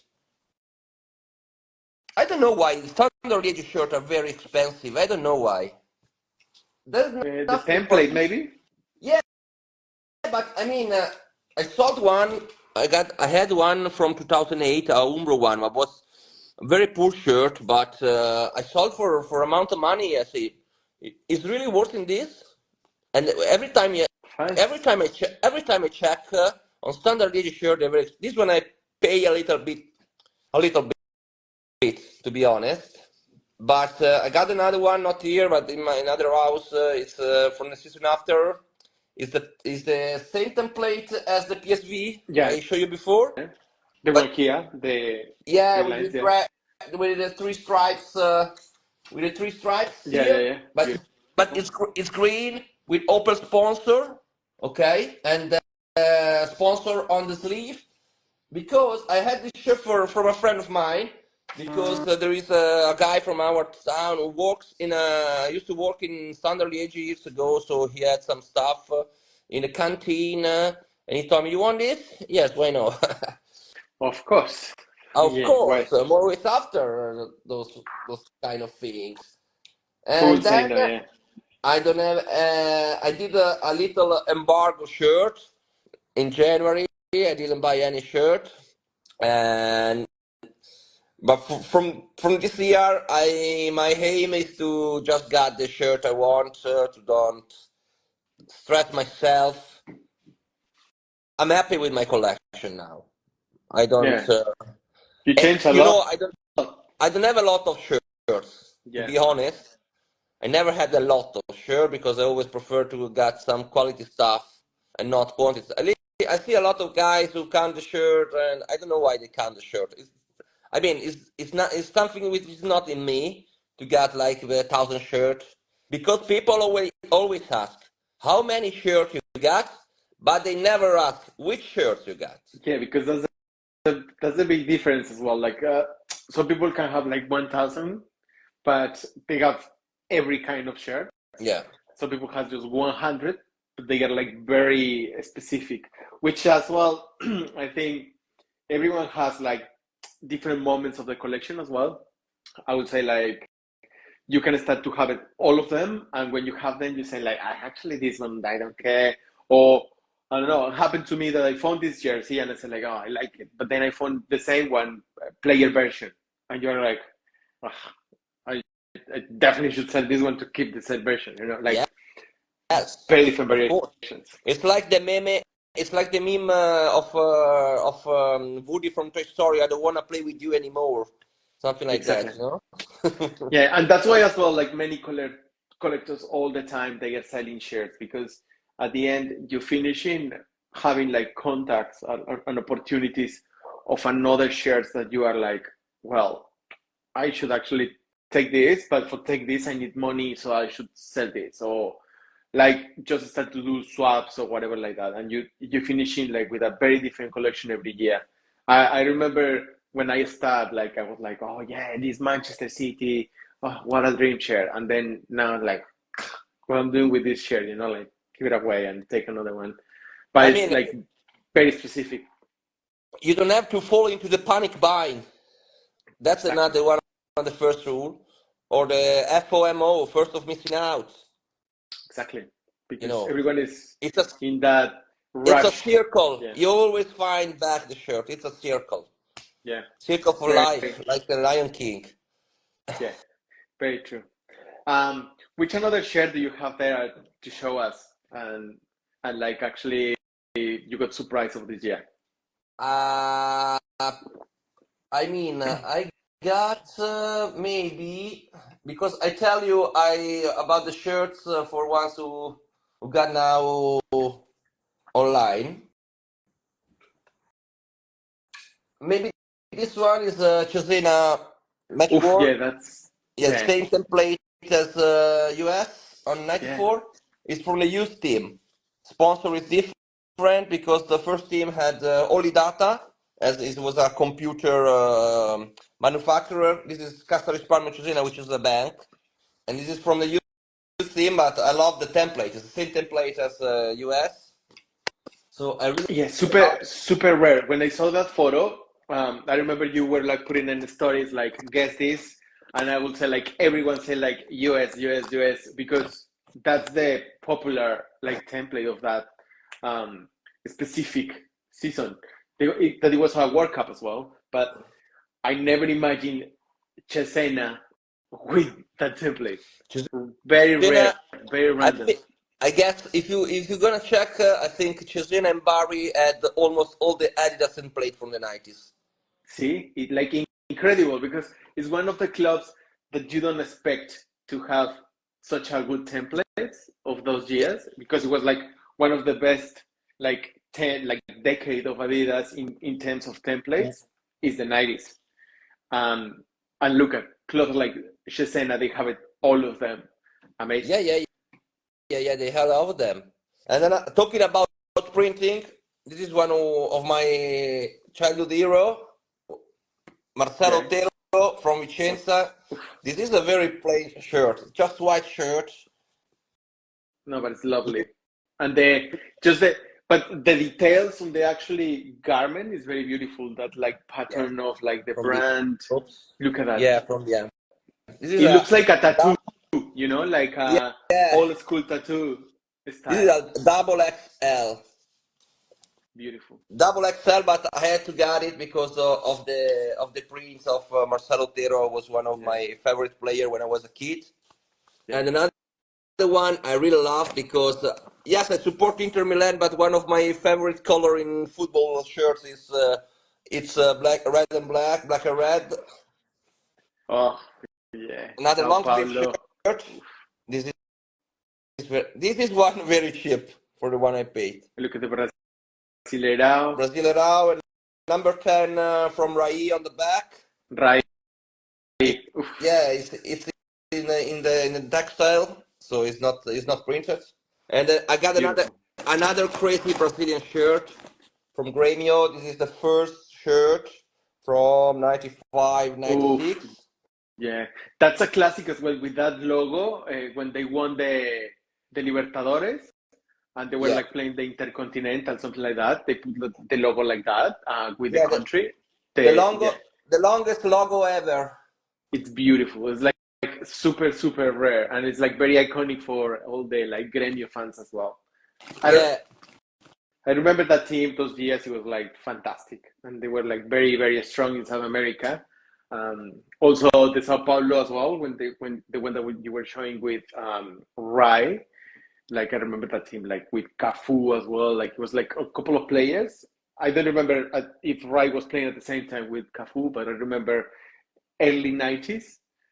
I don't know why. The Standard Liège shirts are very expensive. I don't know why. There's The nothing for template, maybe? yeah, but I mean, I sold one. I had one from 2008, a Umbro one. It was a very poor shirt, but I sold for amount of money. I say, it's really worth in this. And Fine. every time I check on standard Digi shirt, this one I pay a little bit to be honest. But I got another one, not here, but in my another house. It's from the season after. Is the same template as the PSV Yeah. I showed you before, The one but here, the yeah, three lines, yeah. with the three stripes, Yeah, yeah, here, yeah. but Beautiful. it's green with Opel sponsor, okay, and sponsor on the sleeve because I had this shirt from a friend of mine because there is a guy from our town who works in a used to work in Standard Liège years ago, so he had some stuff in the canteen, and he told me, "You want this?" Yes, why not? Of course. Of Yeah, why? course, I'm always after those kind of things. Who And would say then no, yeah? I don't have. I did a little embargo shirt in January. I didn't buy any shirt, and but from this year, I my aim is to just get the shirt I want to don't stress myself. I'm happy with my collection now. I don't. Yeah. You change a You lot. know, I don't have a lot of shirts to Yeah. be honest. I never had a lot of sure because I always prefer to get some quality stuff and not quantity. I see a lot of guys who count the shirt, and I don't know why they count the shirt. I mean, it's not it's something which is not in me to get like 1,000 shirts because people always ask how many shirts you got, but they never ask which shirts you got. Yeah, because that's a big difference as well. Like, some people can have like 1,000, but they have every kind of shirt. Yeah, Some people have just 100, but they get like very specific, which as well, I think everyone has like different moments of the collection as well. I would say like you can start to have it all of them, and when you have them, you say like, I actually this one I don't care, or I don't know. It happened to me that I found this jersey and I said like, oh, I like it, but then I found the same one player version, and you're like, oh, I, I definitely should sell this one to keep the same version. Like yes, very different of course. variations. It's like the meme. It's like the meme of Woody from Toy Story. I don't want to play with you anymore. Something like Exactly. that, you know? Yeah, and that's why as well, like many collectors all the time they are selling shares because at the end you finish in having like contacts and opportunities of another shares that you are like, well, I should actually take this, but for take this I need money, so I should sell this. Or like just start to do swaps or whatever like that, and you finish in like with a very different collection every year. I remember when I started, like I was like, oh yeah, this Manchester City, oh what a dream share, and then now like what I'm doing with this share, like give it away and take another one. But I it's mean, like very specific. you don't have to fall into the panic buying. That's Exactly. another one of the first rule, or the FOMO, first of missing out. Exactly. You Because know, everyone is it's a in that it's a rush. circle. Yeah. You always find back the shirt. It's a circle, Yeah. circle for Very, life, like the Lion King. yeah. Very true. Which another share do you have there to show us? And like actually you got surprised of this year. Uh, I mean, I got maybe because I tell you I about the shirts for ones who got now online. Maybe this one is Cesena Match Oof, War. yeah, that's Yeah, yeah, same template as US on yeah. 94. It's from the youth team. Sponsor is different because the first team had only data, as it was a computer manufacturer. This is Castro Risparmio Cesena, which is a bank. And this is from the youth team, but I love the template. It's the same template as US. So I really Yeah, love super, super rare. When I saw that photo, I remember you were like putting in the stories like guess this, and I would say like everyone say like US, US, US because that's the popular like template of that um, specific season. That it was a World Cup as well, but I never imagined Cesena with that template. Very rare, Cesena. very I random. think I guess if you're gonna check, I think Cesena and Barry had almost all the Adidas template from the 90s. See, like incredible because it's one of the clubs that you don't expect to have such a good templates of those Yeah, years because it was like one of the best like 10 like decade of Adidas in terms of templates is the 90s. Um, and look at clubs like Cesena, they have it all of them. yeah, Amazing. yeah, yeah. They had all of them. And then talking about printing, this is one of my childhood hero, Marcelo Yeah. Otero from Vicenza. This is a very plain shirt, just white shirt. No, but it's lovely. And the just the but the details on the actually garment is very beautiful. That like Yeah, pattern of like the from the brand. oops. Look at that. Yeah, from the this is It looks like a tattoo, dou- like yeah, a yeah. old school tattoo This is style. a double XL. Beautiful. Double XL, but I had to get it because of the prints of Marcelo Otero was one of Yeah, my favorite player when I was a kid. yeah. And another one I really love because yes, I support Inter Milan, but one of my favorite color in football shirts is it's black, red and black, black and red. Oh, yeah. Another Sao long sleeve Paulo. shirt. Oof. This is one very cheap for the one I paid. Look at the Brasileirao. Brasileirao and number 10 from Rai on the back. Right. It, Oof. yeah, it's in the textile, so it's not printed. And then I got another Beautiful. another crazy Brazilian shirt from Grêmio. This is the first shirt from 95, Oof. 96. Yeah, that's a classic as well with that logo when they won the Libertadores and they were Yeah, like playing the Intercontinental, something like that. They put the logo like that with the yeah, country. the Yeah, the longest logo ever. it's beautiful. It's like super super rare and it's like very iconic for all the like Gremio fans as well. I don't, Yeah, I remember that team those years. It was like fantastic, and they were like very, very strong in South America. Also, the Sao Paulo as well. When the one that you were showing with Rai, like I remember that team like with Cafu as well. Like it was like a couple of players. I don't remember if Rai was playing at the same time with Cafu, but I remember early 90s,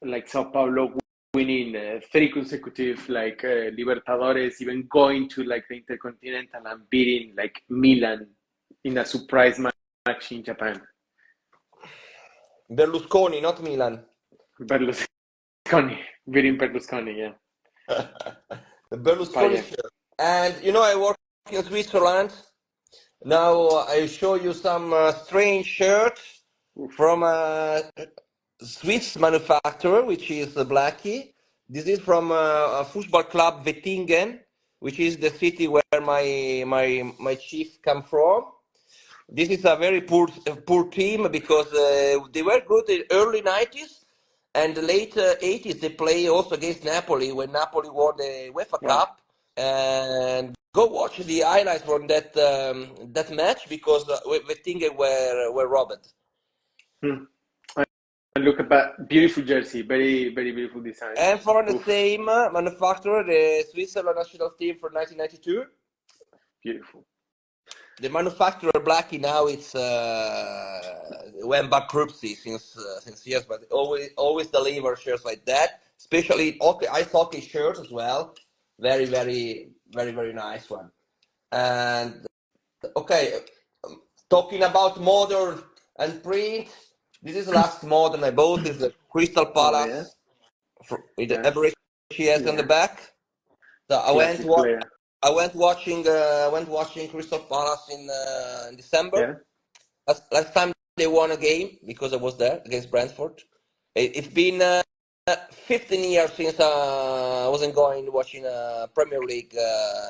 like Sao Paulo winning three consecutive like Libertadores, even going to like the Intercontinental and beating like Milan in a surprise match in Japan. Berlusconi, not Milan. Berlusconi, beating Berlusconi, yeah. Berlusconi Payet. shirt. And I work in Switzerland. Now I show you some strange shirts Oof. from a Swiss manufacturer, which is Blackie. This is from a football club Wettingen, which is the city where my chief come from. This is a very poor team because they were good in early 90s and the late 80s. They play also against Napoli when Napoli won the UEFA Wow. Cup. And go watch the highlights from that match because we think were robbed. Hmm. And look at that beautiful jersey, very very beautiful design. And for the Oof, same manufacturer, the Switzerland national team for 1992. beautiful. The manufacturer Blackie now it's went bankruptcy since years, but always deliver shirts like that, especially ice hockey shirts as well. Very very very very nice one. And okay, talking about modern and print, this is the last modern I bought is the Crystal Oh yeah, Palace with the yeah, average has on the yeah. back. So Classic player. I went watching Crystal Palace in December. Yeah, Last time they won a game because I was there against Brentford. It's been 15 years since I wasn't going watching a Premier League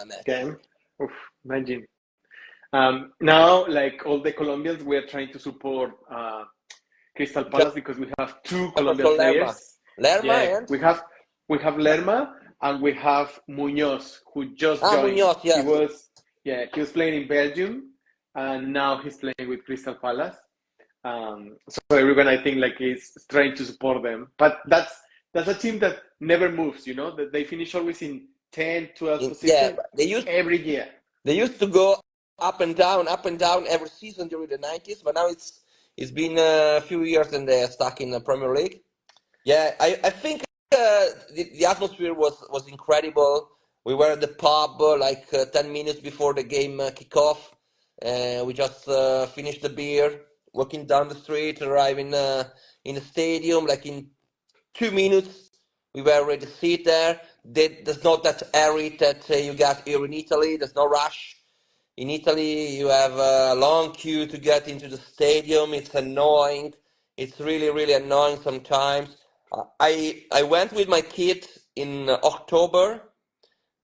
match. game. Oof, imagine. Now, like all the Colombians, we are trying to support Crystal Just Palace because we have two Colombian Jefferson Lerma. players. Lerma Yeah, and we have Lerma and we have Munoz who just joined. Munoz, He yes. was he was playing in Belgium and now he's playing with Crystal Palace. So everyone I think like is trying to support them, but that's a team that never moves. That they finish always in 10, 12 Yeah, position every year. they used to go up and down every season during the 90s, but now it's been a few years and they're stuck in the Premier League. Yeah, I think the atmosphere was incredible. We were at the pub 10 minutes before the game kickoff. We just finished the beer, walking down the street, arriving in the stadium. Like in 2 minutes, we were ready to sit there. There's not that airy that you got here in Italy. There's no rush. In Italy, you have a long queue to get into the stadium. It's annoying. It's really, really annoying sometimes. I went with my kid in October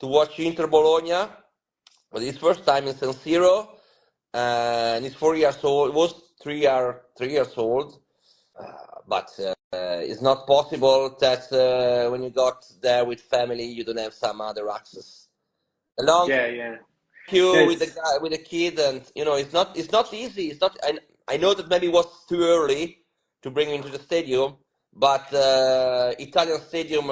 to watch Inter Bologna, but his first time in San Siro, and he's 4 years old. It was 3 years old, but it's not possible that when you got there with family, you don't have some other access. A long Yeah, yeah. queue with the Yes, guy with the kid, and it's not easy. It's not. I know that maybe it was too early to bring him into the stadium, but Italian stadium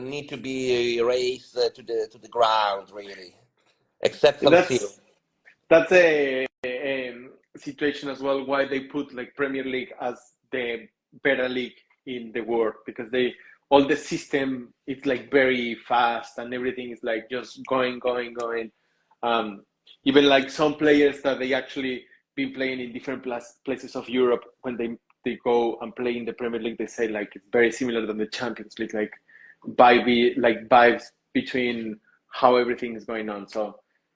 need to be raised to the ground really, except San Siro. that's a situation as well why they put like Premier League as the better league in the world because they all the system it's like very fast and everything is like just going. Um, Even like some players that they actually been playing in different places of Europe when they go and play in the Premier League they say like it's very similar than the Champions League like vibes between how everything is going on. So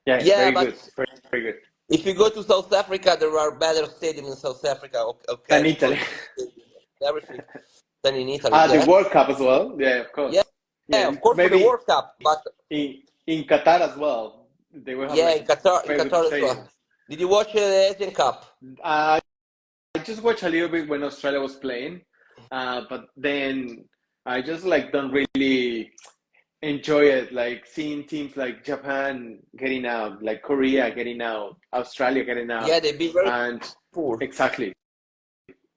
yeah, it's Yeah, very but good, very, very good. if you go to South Africa, there are better stadiums in South Africa. Okay, And Italy. football stadiums, everything than in Italy. The Yeah, World Cup as well. Yeah, of yeah, course. yeah. Yeah, Of course for the maybe World Cup, but in Qatar as well. They will have yeah, like In very good Qatar as well. stadiums. Did you watch the Asian Cup? I just watched a little bit when Australia was playing, but then I just like don't really enjoy it. Like seeing teams like Japan getting out, like Korea getting out, Australia getting out, Yeah, they've been very and poor. exactly.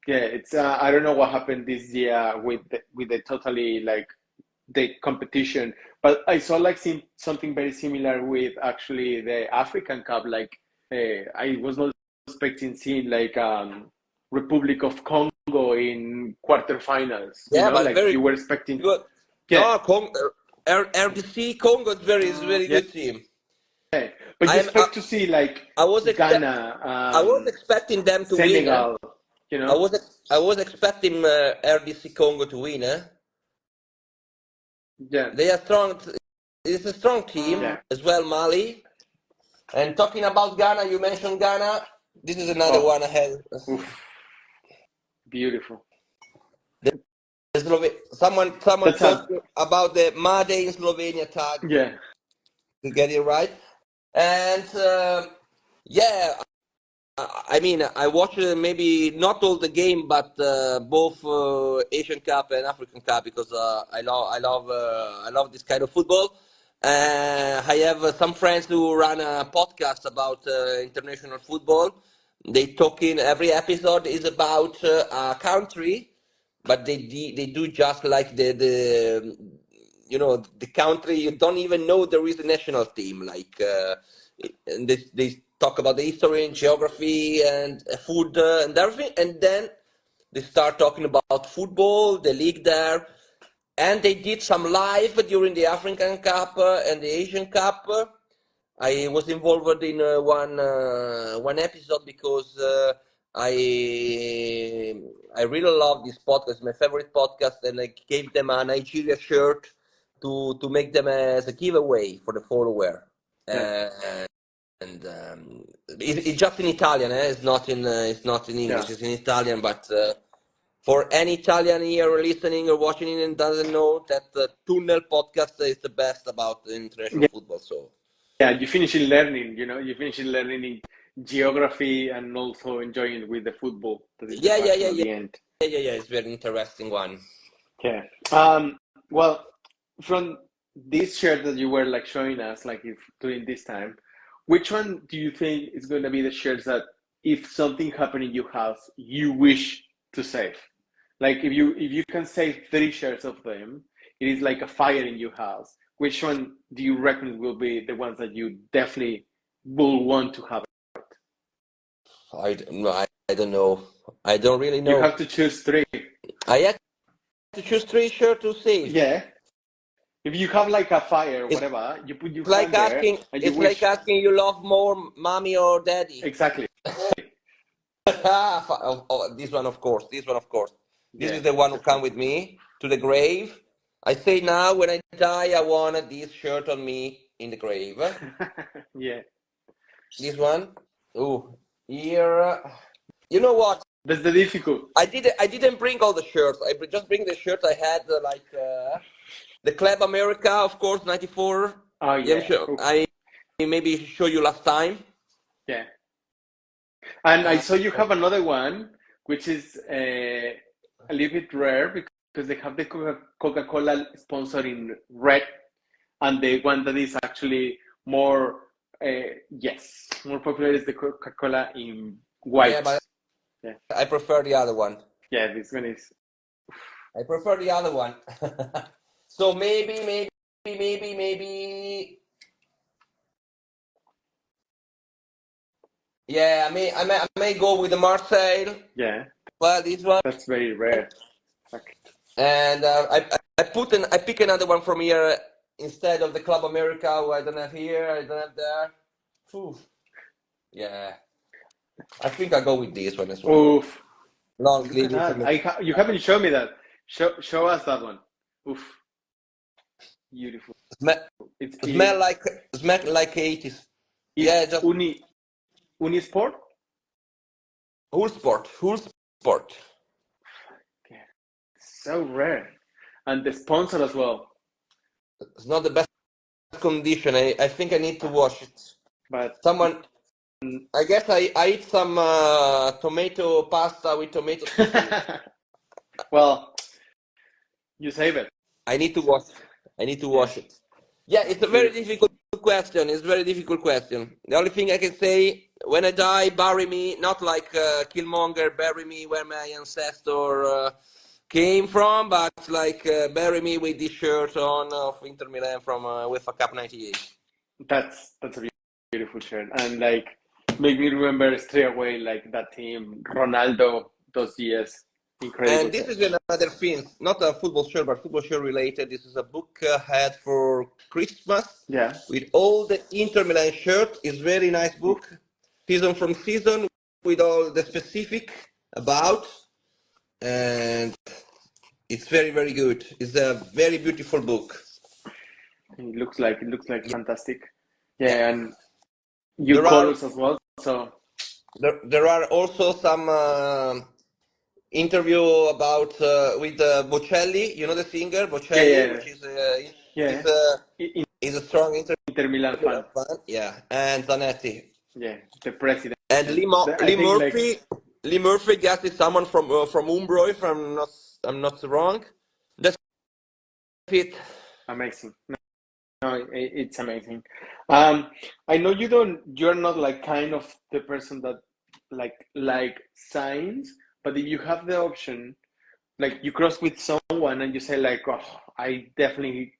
Yeah, it's I don't know what happened this year with the totally like the competition, but I saw like something very similar with actually the African Cup. Like I was not expecting seeing like Republic of Congo in quarterfinals. Yeah, but Like very you were expecting. good. Yeah, No, RDC Congo is very yeah, good team. but you I'm I, expect to see like I was expect Ghana, I was expecting them to win. Eh? Senegal. You know, I was expecting RDC Congo to win. Eh? yeah, They are strong. it's a strong team Yeah. as well, Mali. And talking about Ghana, you mentioned Ghana. This is another Oh, one ahead. oof, beautiful. Someone That's talked about the Made in Slovenia tag yeah, to get it right. And yeah, I mean, I watched maybe not all the game, but both Asian Cup and African Cup because I love this kind of football. I have some friends who run a podcast about international football. They talk in every episode is about a country, but they do just like the the country. You don't even know there is a national team like. And they talk about the history and geography and food and everything, and then they start talking about football, the league there, and they did some live during the African Cup and the Asian Cup. I was involved in one episode because I really love this podcast, my favorite podcast, and I gave them a Nigeria shirt to make them as a giveaway for the follower. yeah, And it's just in Italian, eh? It's not in yeah, English. It's in Italian. But for any Italian here listening or watching it and doesn't know that the Tunnel podcast is the best about international yeah. football. So Yeah, you finish in learning. You finish in learning in geography and also enjoying it with the football. That is the yeah, yeah, passion yeah, at yeah, the end. yeah, yeah, yeah. It's very interesting one. Yeah. Well, from this shirt that you were like showing us, like if during this time, which one do you think is going to be the shirts that if something happened in your house, you wish to save? Like if you can save three shirts of them, it is like a fire in your house. Which one do you reckon will be the ones that you definitely will want to have? I don't know. I don't really You know. have to choose three. I had to choose three shirts to save. Yeah. If you have like a fire or It's whatever, you put your like hand there asking. and you It's like wish. asking you love more mommy or daddy. Exactly. This one, of course. This one, of course. This Yeah, is the one who come definitely. with me to the grave. I say now, when I die, I want this shirt on me in the grave. Yeah. This one. Oh, here. You know what? That's the difficult. I didn't bring all the shirts. Just bring the shirts I had, the Club America, of course, '94. Oh Yeah, I'm yeah. sure. Oof. I maybe show you last time. Yeah. And I Uh, saw you have another one, which is a little bit rare because they have the Coca-Cola sponsor in red, and the one that is actually more, yes, more popular is the Coca-Cola in yeah, white. but Yeah. I prefer the other one. Yeah, this one is. I prefer the other one. So maybe. Yeah, I may go with the Marseille. Yeah, Well, this one, that's very rare. Okay. and I pick another one from here instead of the Club America, who I don't have here. I don't have there. Phew. Yeah, I think I go with this one as well. Oof. Long Look at sleeve that. International. You haven't shown me that. Show us that one. Oof. Beautiful. Smell, It's smell in like smell like 80s. is Yeah, just Unisport. Whole sport. Yeah, so rare, and the sponsor as well. It's not the best condition. I think I need to wash it. But Someone, I guess I eat some tomato pasta with tomato seasoning. well, you save it. I need to wash. I need to Yeah, wash it. Yeah, it's a very beautiful. difficult question. It's a very difficult question. The only thing I can say, when I die, bury me, not like Killmonger, bury me where my ancestor came from, but like bury me with this shirt on of Inter Milan from UEFA Cup '98. That's a beautiful shirt, and like make me remember straight away like that team, Ronaldo, those years, incredible And this shirt. is another thing, not a football shirt, but football shirt related. This is a book I had for Christmas Yeah. with all the Inter Milan shirt. It's very nice Oof. book, season from season, with all the specific about, and it's very, very good. It's a very beautiful book. It looks like Yeah, fantastic. yeah. Yeah, and your There are colors as well. So there are also some interview about with Bocelli. You know the singer yeah, Bocelli, yeah, which yeah. is a I- is a strong Inter Inter Milan Milan fan. fan. Yeah, and Zanetti Yeah, the president. and I Lee think like Murphy. Lee Murphy, guess is someone from Umbro, if I'm not wrong. That's it. amazing. No, it's amazing. I know you're not like kind of the person that like signs, but if you have the option, like you cross with someone and you say like, oh, I definitely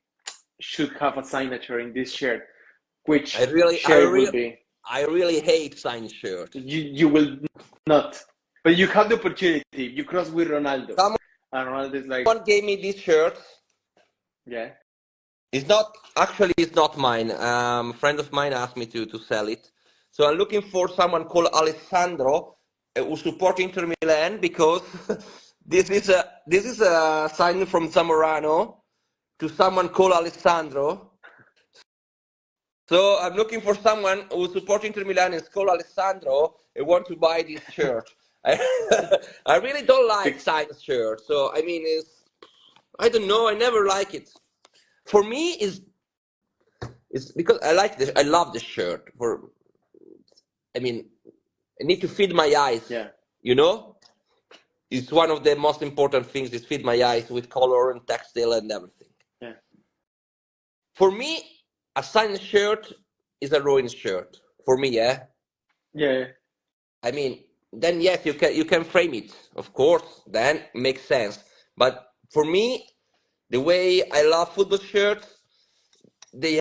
should have a signature in this shirt. I Which really, I shirt will really, be? I really hate signed shirt. You will not, but you have the opportunity. You cross with Ronaldo, and Ronaldo is like, Someone gave me this shirt. yeah, It's not mine. A friend of mine asked me to sell it. So I'm looking for someone called Alessandro who support Inter Milan because this is a sign from Zamorano to someone called Alessandro. So I'm looking for someone who support Inter Milan and is called Alessandro and want to buy this shirt. I, I really don't like signed shirts. So I mean, I don't know. I never like it. For me, it's because I like this. I love the shirt. I mean, I need to feed my eyes. yeah, You know, it's one of the most important things. Is feed my eyes with color and textile and everything. yeah, For me, a signed shirt is a ruined shirt. For me, yeah. yeah, I mean, then yes, you can frame it, of course. Then makes sense. But for me, the way I love football shirts, they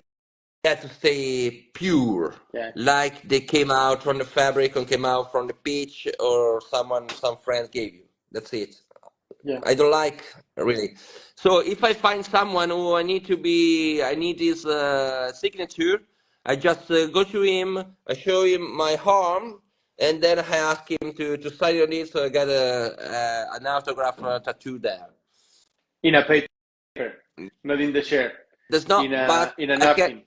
had to stay pure, yeah, like they came out from the fabric and came out from the pitch, or some friends gave you. That's it. yeah. I don't like really. So if I find someone who I need his signature, I just go to him, I show him my arm, and then I ask him to sign on it, so I get an autograph tattoo there. In a paper, not in the shirt. There's not, but In a I can napkin.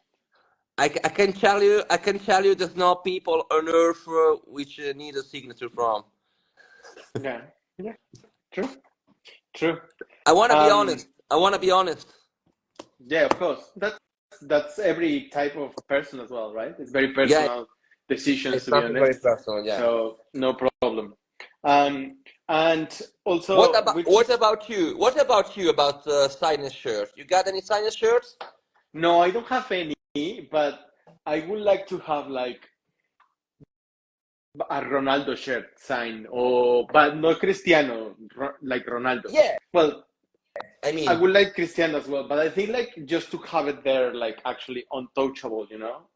I can tell you there's no people on earth which need a signature from. Yeah, yeah, true, true. I want to be Um, honest. I want to be honest. yeah, of course. That's every type of person as well, right? It's very Yeah, personal decisions it's to be something very honest. personal. Yeah. So no problem. And also, which What about you? What about you about sinus shirts? You got any sinus shirts? no, I don't have any, but I would like to have like a Ronaldo shirt sign, or but not Cristiano, like Ronaldo. Yeah, Well, I I mean, would like Cristiano as well, but I think like just to have it there, like actually untouchable,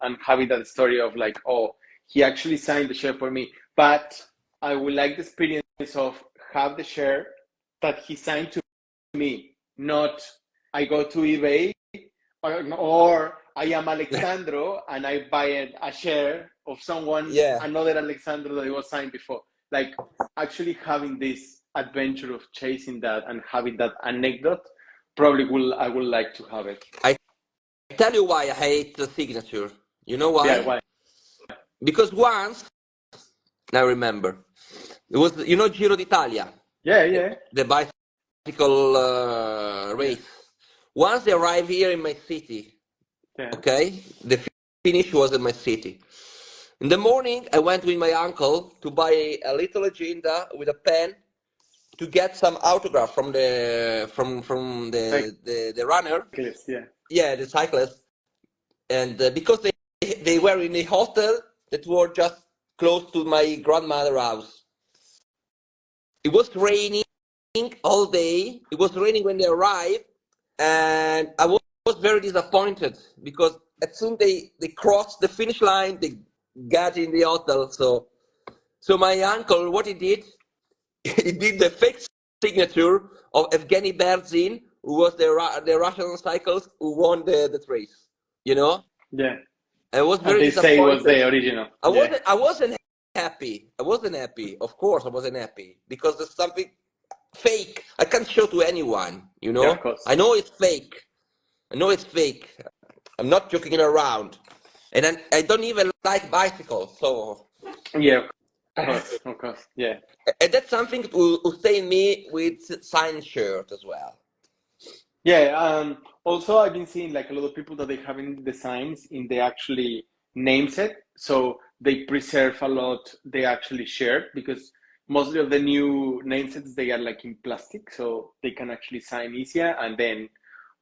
and having that story of like, oh, he actually signed the shirt for me. But I would like the experience of have the shirt that he signed to me, not I go to eBay or I am Alexandro and I buy a share of someone, yeah. another Alexandro that was signed before. Like actually having this adventure of chasing that and having that anecdote, I would like to have it. I tell you why I hate the signature. You know Yeah, why? why? Because once I remember it was Giro d'Italia, Yeah, yeah, the bicycle yeah, race. Once they arrived here in my city, yeah. okay, the finish was in my city. In the morning, I went with my uncle to buy a little agenda with a pen to get some autograph from the runner, Cyclist, yeah. yeah, the cyclist, and because they were in a hotel that were just close to my grandmother's house. It was raining all day. It was raining when they arrived, and I was very disappointed because as soon they crossed the finish line, they got in the hotel. So my uncle, what he did, he did the fake signature of Evgeny Berzin, who was the Russian cyclist who won the race. You know, Yeah. I was And very they say it was disappointed. the original. I Yeah. wasn't. I wasn't happy. I wasn't happy. Of course, I wasn't happy because there's something fake. I can't show to anyone. Yeah, of course. I know it's fake. I know it's fake. I'm not joking around. And I don't even like bicycles. So, Yeah, and of course, yeah. that's something to stay in me with signed shirt as well. Yeah, also I've been seeing like a lot of people that they having designs in they actually name set, so they preserve a lot they actually share because mostly of the new name sets they are like in plastic, so they can actually sign easier and then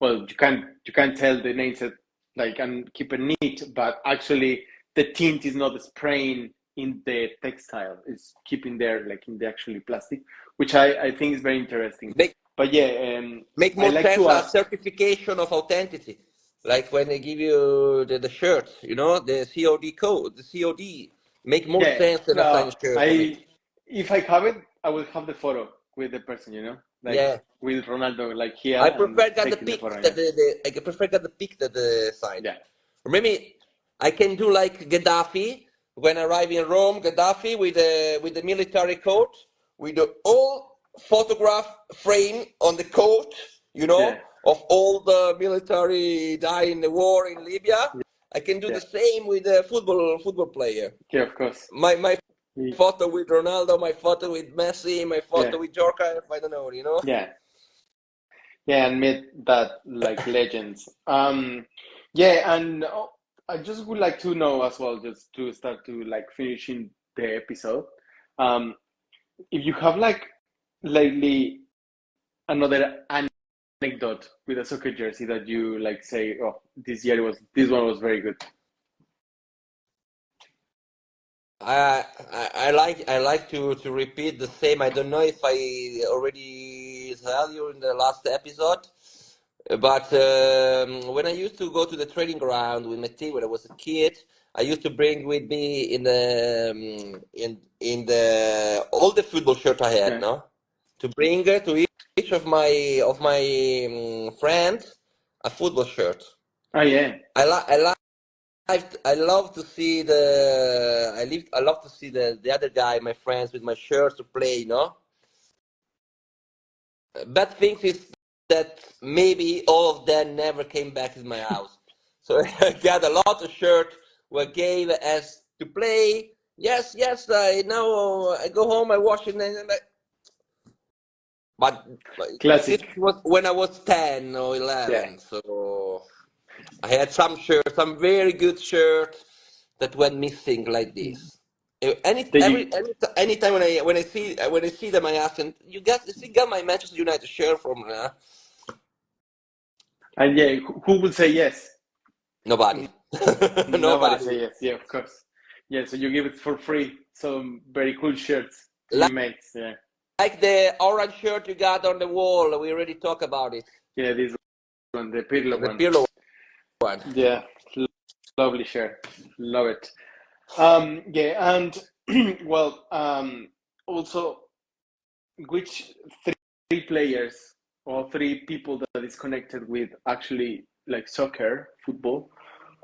well you can't tell the name set like and keep it neat, but actually the tint is not spraying in the textile, it's keeping there like in the actually plastic, which I think is very interesting. Make But yeah, make I more like sense to a ask. certification of authenticity. Like when they give you the shirt, the COD code, the COD make more Yeah, sense than a signed shirt for me. I if I have it, I will have the photo with the person, like Yeah. with Ronaldo, like here I and prefer got the taking the pic photo. that Yeah, I prefer got the pic that the sign. yeah, Or maybe I can do like Gaddafi when I arrive in Rome. Gaddafi with the military coat, with the all photograph frame on the coat, yeah, of all the military die in the war in Libya. I can do yeah, the same with a football player. yeah. Of course. My photo with Ronaldo, my photo with Messi, my Yeah, photo with Jorka. I don't know. yeah, yeah, and meet that like legends. Yeah, and I just would like to know as well, just to start to like finishing the episode. Um, if you have like lately another anecdote with a soccer jersey that you like say, oh, this one was very good. I like to repeat the same. I don't know if I already tell you in the last episode, but when I used to go to the training ground with my team when I was a kid, I used to bring with me in the all the football shirt I had, Yeah. no, to bring to each of my friends a football shirt. Oh yeah. I love to see I love to see the other guy, my friends with my shirts to play, no? Bad things is that maybe all of them never came back in my house. So I got a lot of shirts were gave as to play. Yes, yes, now I go home, I wash it, but this Classic. was when I was 10 or Yeah. 11. So I had some shirts, some very good shirts that went missing like this. Did you Anytime when I see them, I ask them, you still got my Manchester United shirt from and yeah, who would say yes? nobody, Nobody nobody. say yes. Yeah, of course. Yeah, so you give it for free. Some very cool shirts to Like, your mates. Yeah. like the orange shirt you got on the wall, we already talked about it. Yeah, this one, the Pirlo The one. Pirlo one. Yeah. Lovely shirt. Love it. Yeah, and well, also which three players or three people that is connected with actually like soccer, football,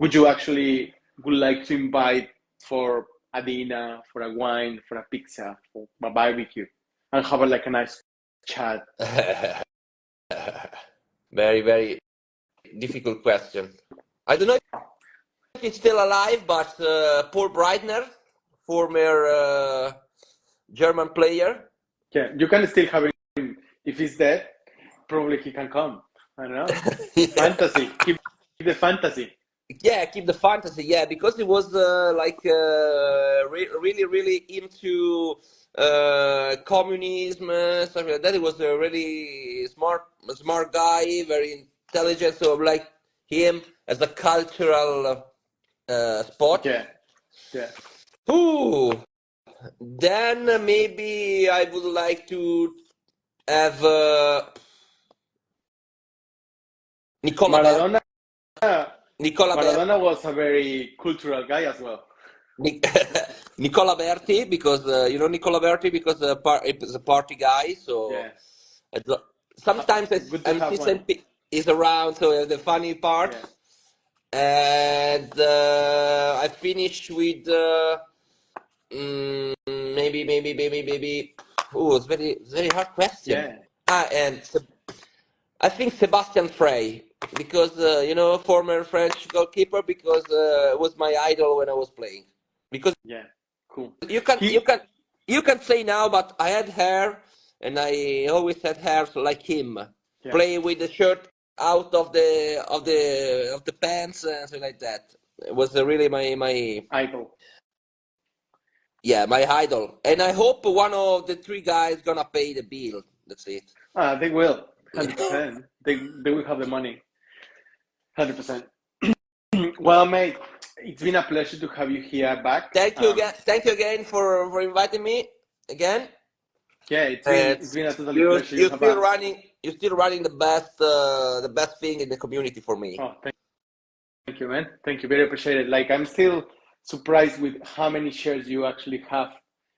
would you actually would like to invite for a dinner, for a wine, for a pizza, for a barbecue, and have like a nice chat? Very, very difficult question. I don't know if he's still alive, but Paul Breitner, former German player. Yeah, you can still have him if he's dead. Probably he can come. I don't know. Yeah. Fantasy. Keep the fantasy. Yeah, keep the fantasy. Yeah, because he was really, really into communism, stuff like that. He was a really smart guy, very intelligent. So like him as a cultural spot. Yeah, yeah. Ooh, then maybe I would like to have Nicola Berti. Maradona. Nicola Berti. Maradona was a very cultural guy as well. Nic- Nicola Berti, because Nicola Berti because is a party guy. So Yeah. sometimes Good to I'm have one. system is around. So the funny part, Yeah. and I finish with maybe. Oh, it's very very hard question. Yeah. And I think Sebastian Frey, because former French goalkeeper, because was my idol when I was playing. Because Yeah, cool. you can you He, can you can say now, but I had hair, and I always had hair like him, yeah, play with the shirt out of the pants and something like that. It was really my idol. yeah, my idol, and I hope one of the three guys gonna pay the bill. That's it. They will, 100%. They will have the money, 100%. Well, mate, it's been a pleasure to have you here back. Thank you again. Thank you again for inviting me again. Yeah, it's been a totally You pleasure. You you're have still a running. You're still running the best thing in the community for me. oh, thank you, man. Thank you, very appreciated. Like I'm still surprised with how many shares you actually have,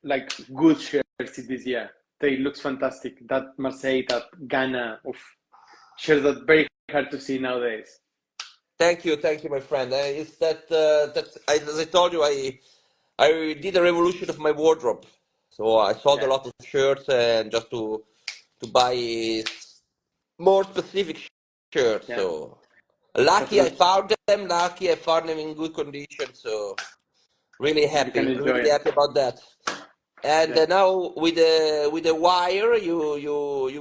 like good shares this year. They looks fantastic. That Marseille, that Ghana, of shares that very hard to see nowadays. Thank you, my friend. It's as I told you, I did a revolution of my wardrobe. So I sold a Yeah, lot of shirts and just to buy more specific shirts. yeah, So that's lucky I good. found them. Lucky I found them in good condition. So You can enjoy really it. happy about that. And Yeah. now with the wire, you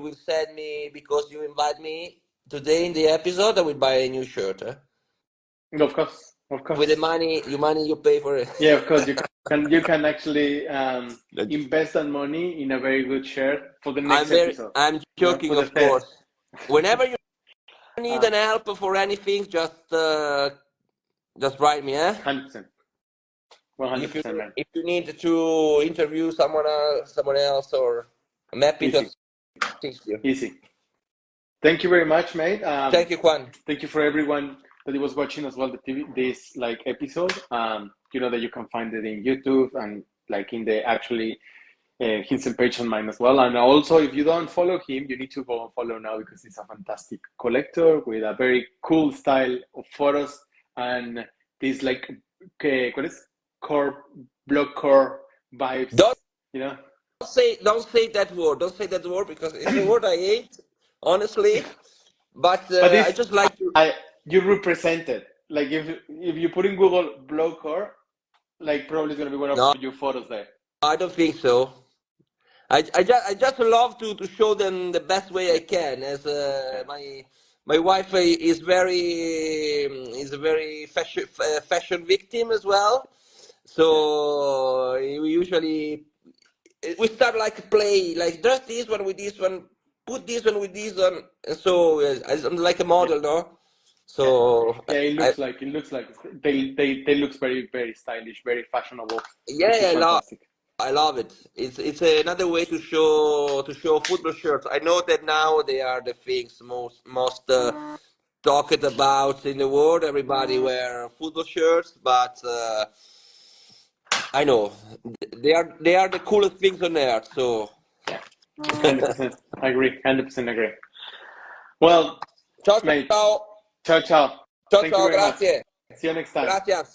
will send me because you invite me today in the episode. I will buy a new shirt. Huh? Of course, of With the course. money you pay for it. Yeah, of course. You can actually invest that money in a very good share for the next episode. I'm For joking, the of test. course. Whenever you need Uh, an help for anything, just write me, eh? 100%. 100%, man. If you need to interview someone else, or I'm happy to Easy, assist you. easy. Thank you very much, mate. Thank you, Juan. Thank you for everyone that was watching as well the TV this like episode. You know that you can find it in YouTube and like in the actually Hisen page on mine as well. And also, if you don't follow him, you need to go and follow now because he's a fantastic collector with a very cool style of photos and this like what is core block core vibes. Don't You know, don't say that word. Don't say that word because it's a word I hate, honestly. But but I this just like to. I you represent it. Like if you put in Google block core, like probably it's gonna be one of No, your photos there. I don't think so. I just love to show them the best way I Yeah, can. As yeah, my wife is a very fashion victim as well. yeah, So we start like play, like dress this one with this one, put this one with this one, and so I'm like a yeah. model, no? Yeah, So yeah. I It looks like they looks very stylish, very fashionable, which yeah, is fantastic. I love it. It's another way to show football shirts. I know that now they are the things most talked about in the world. Everybody wear football shirts, but I know they are the coolest things on earth. So Yeah, 100%. I agree. 100% agree. Well, ciao mate, ciao ciao ciao. ciao Thank you ciao, very much. grazie, See you next time. gracias.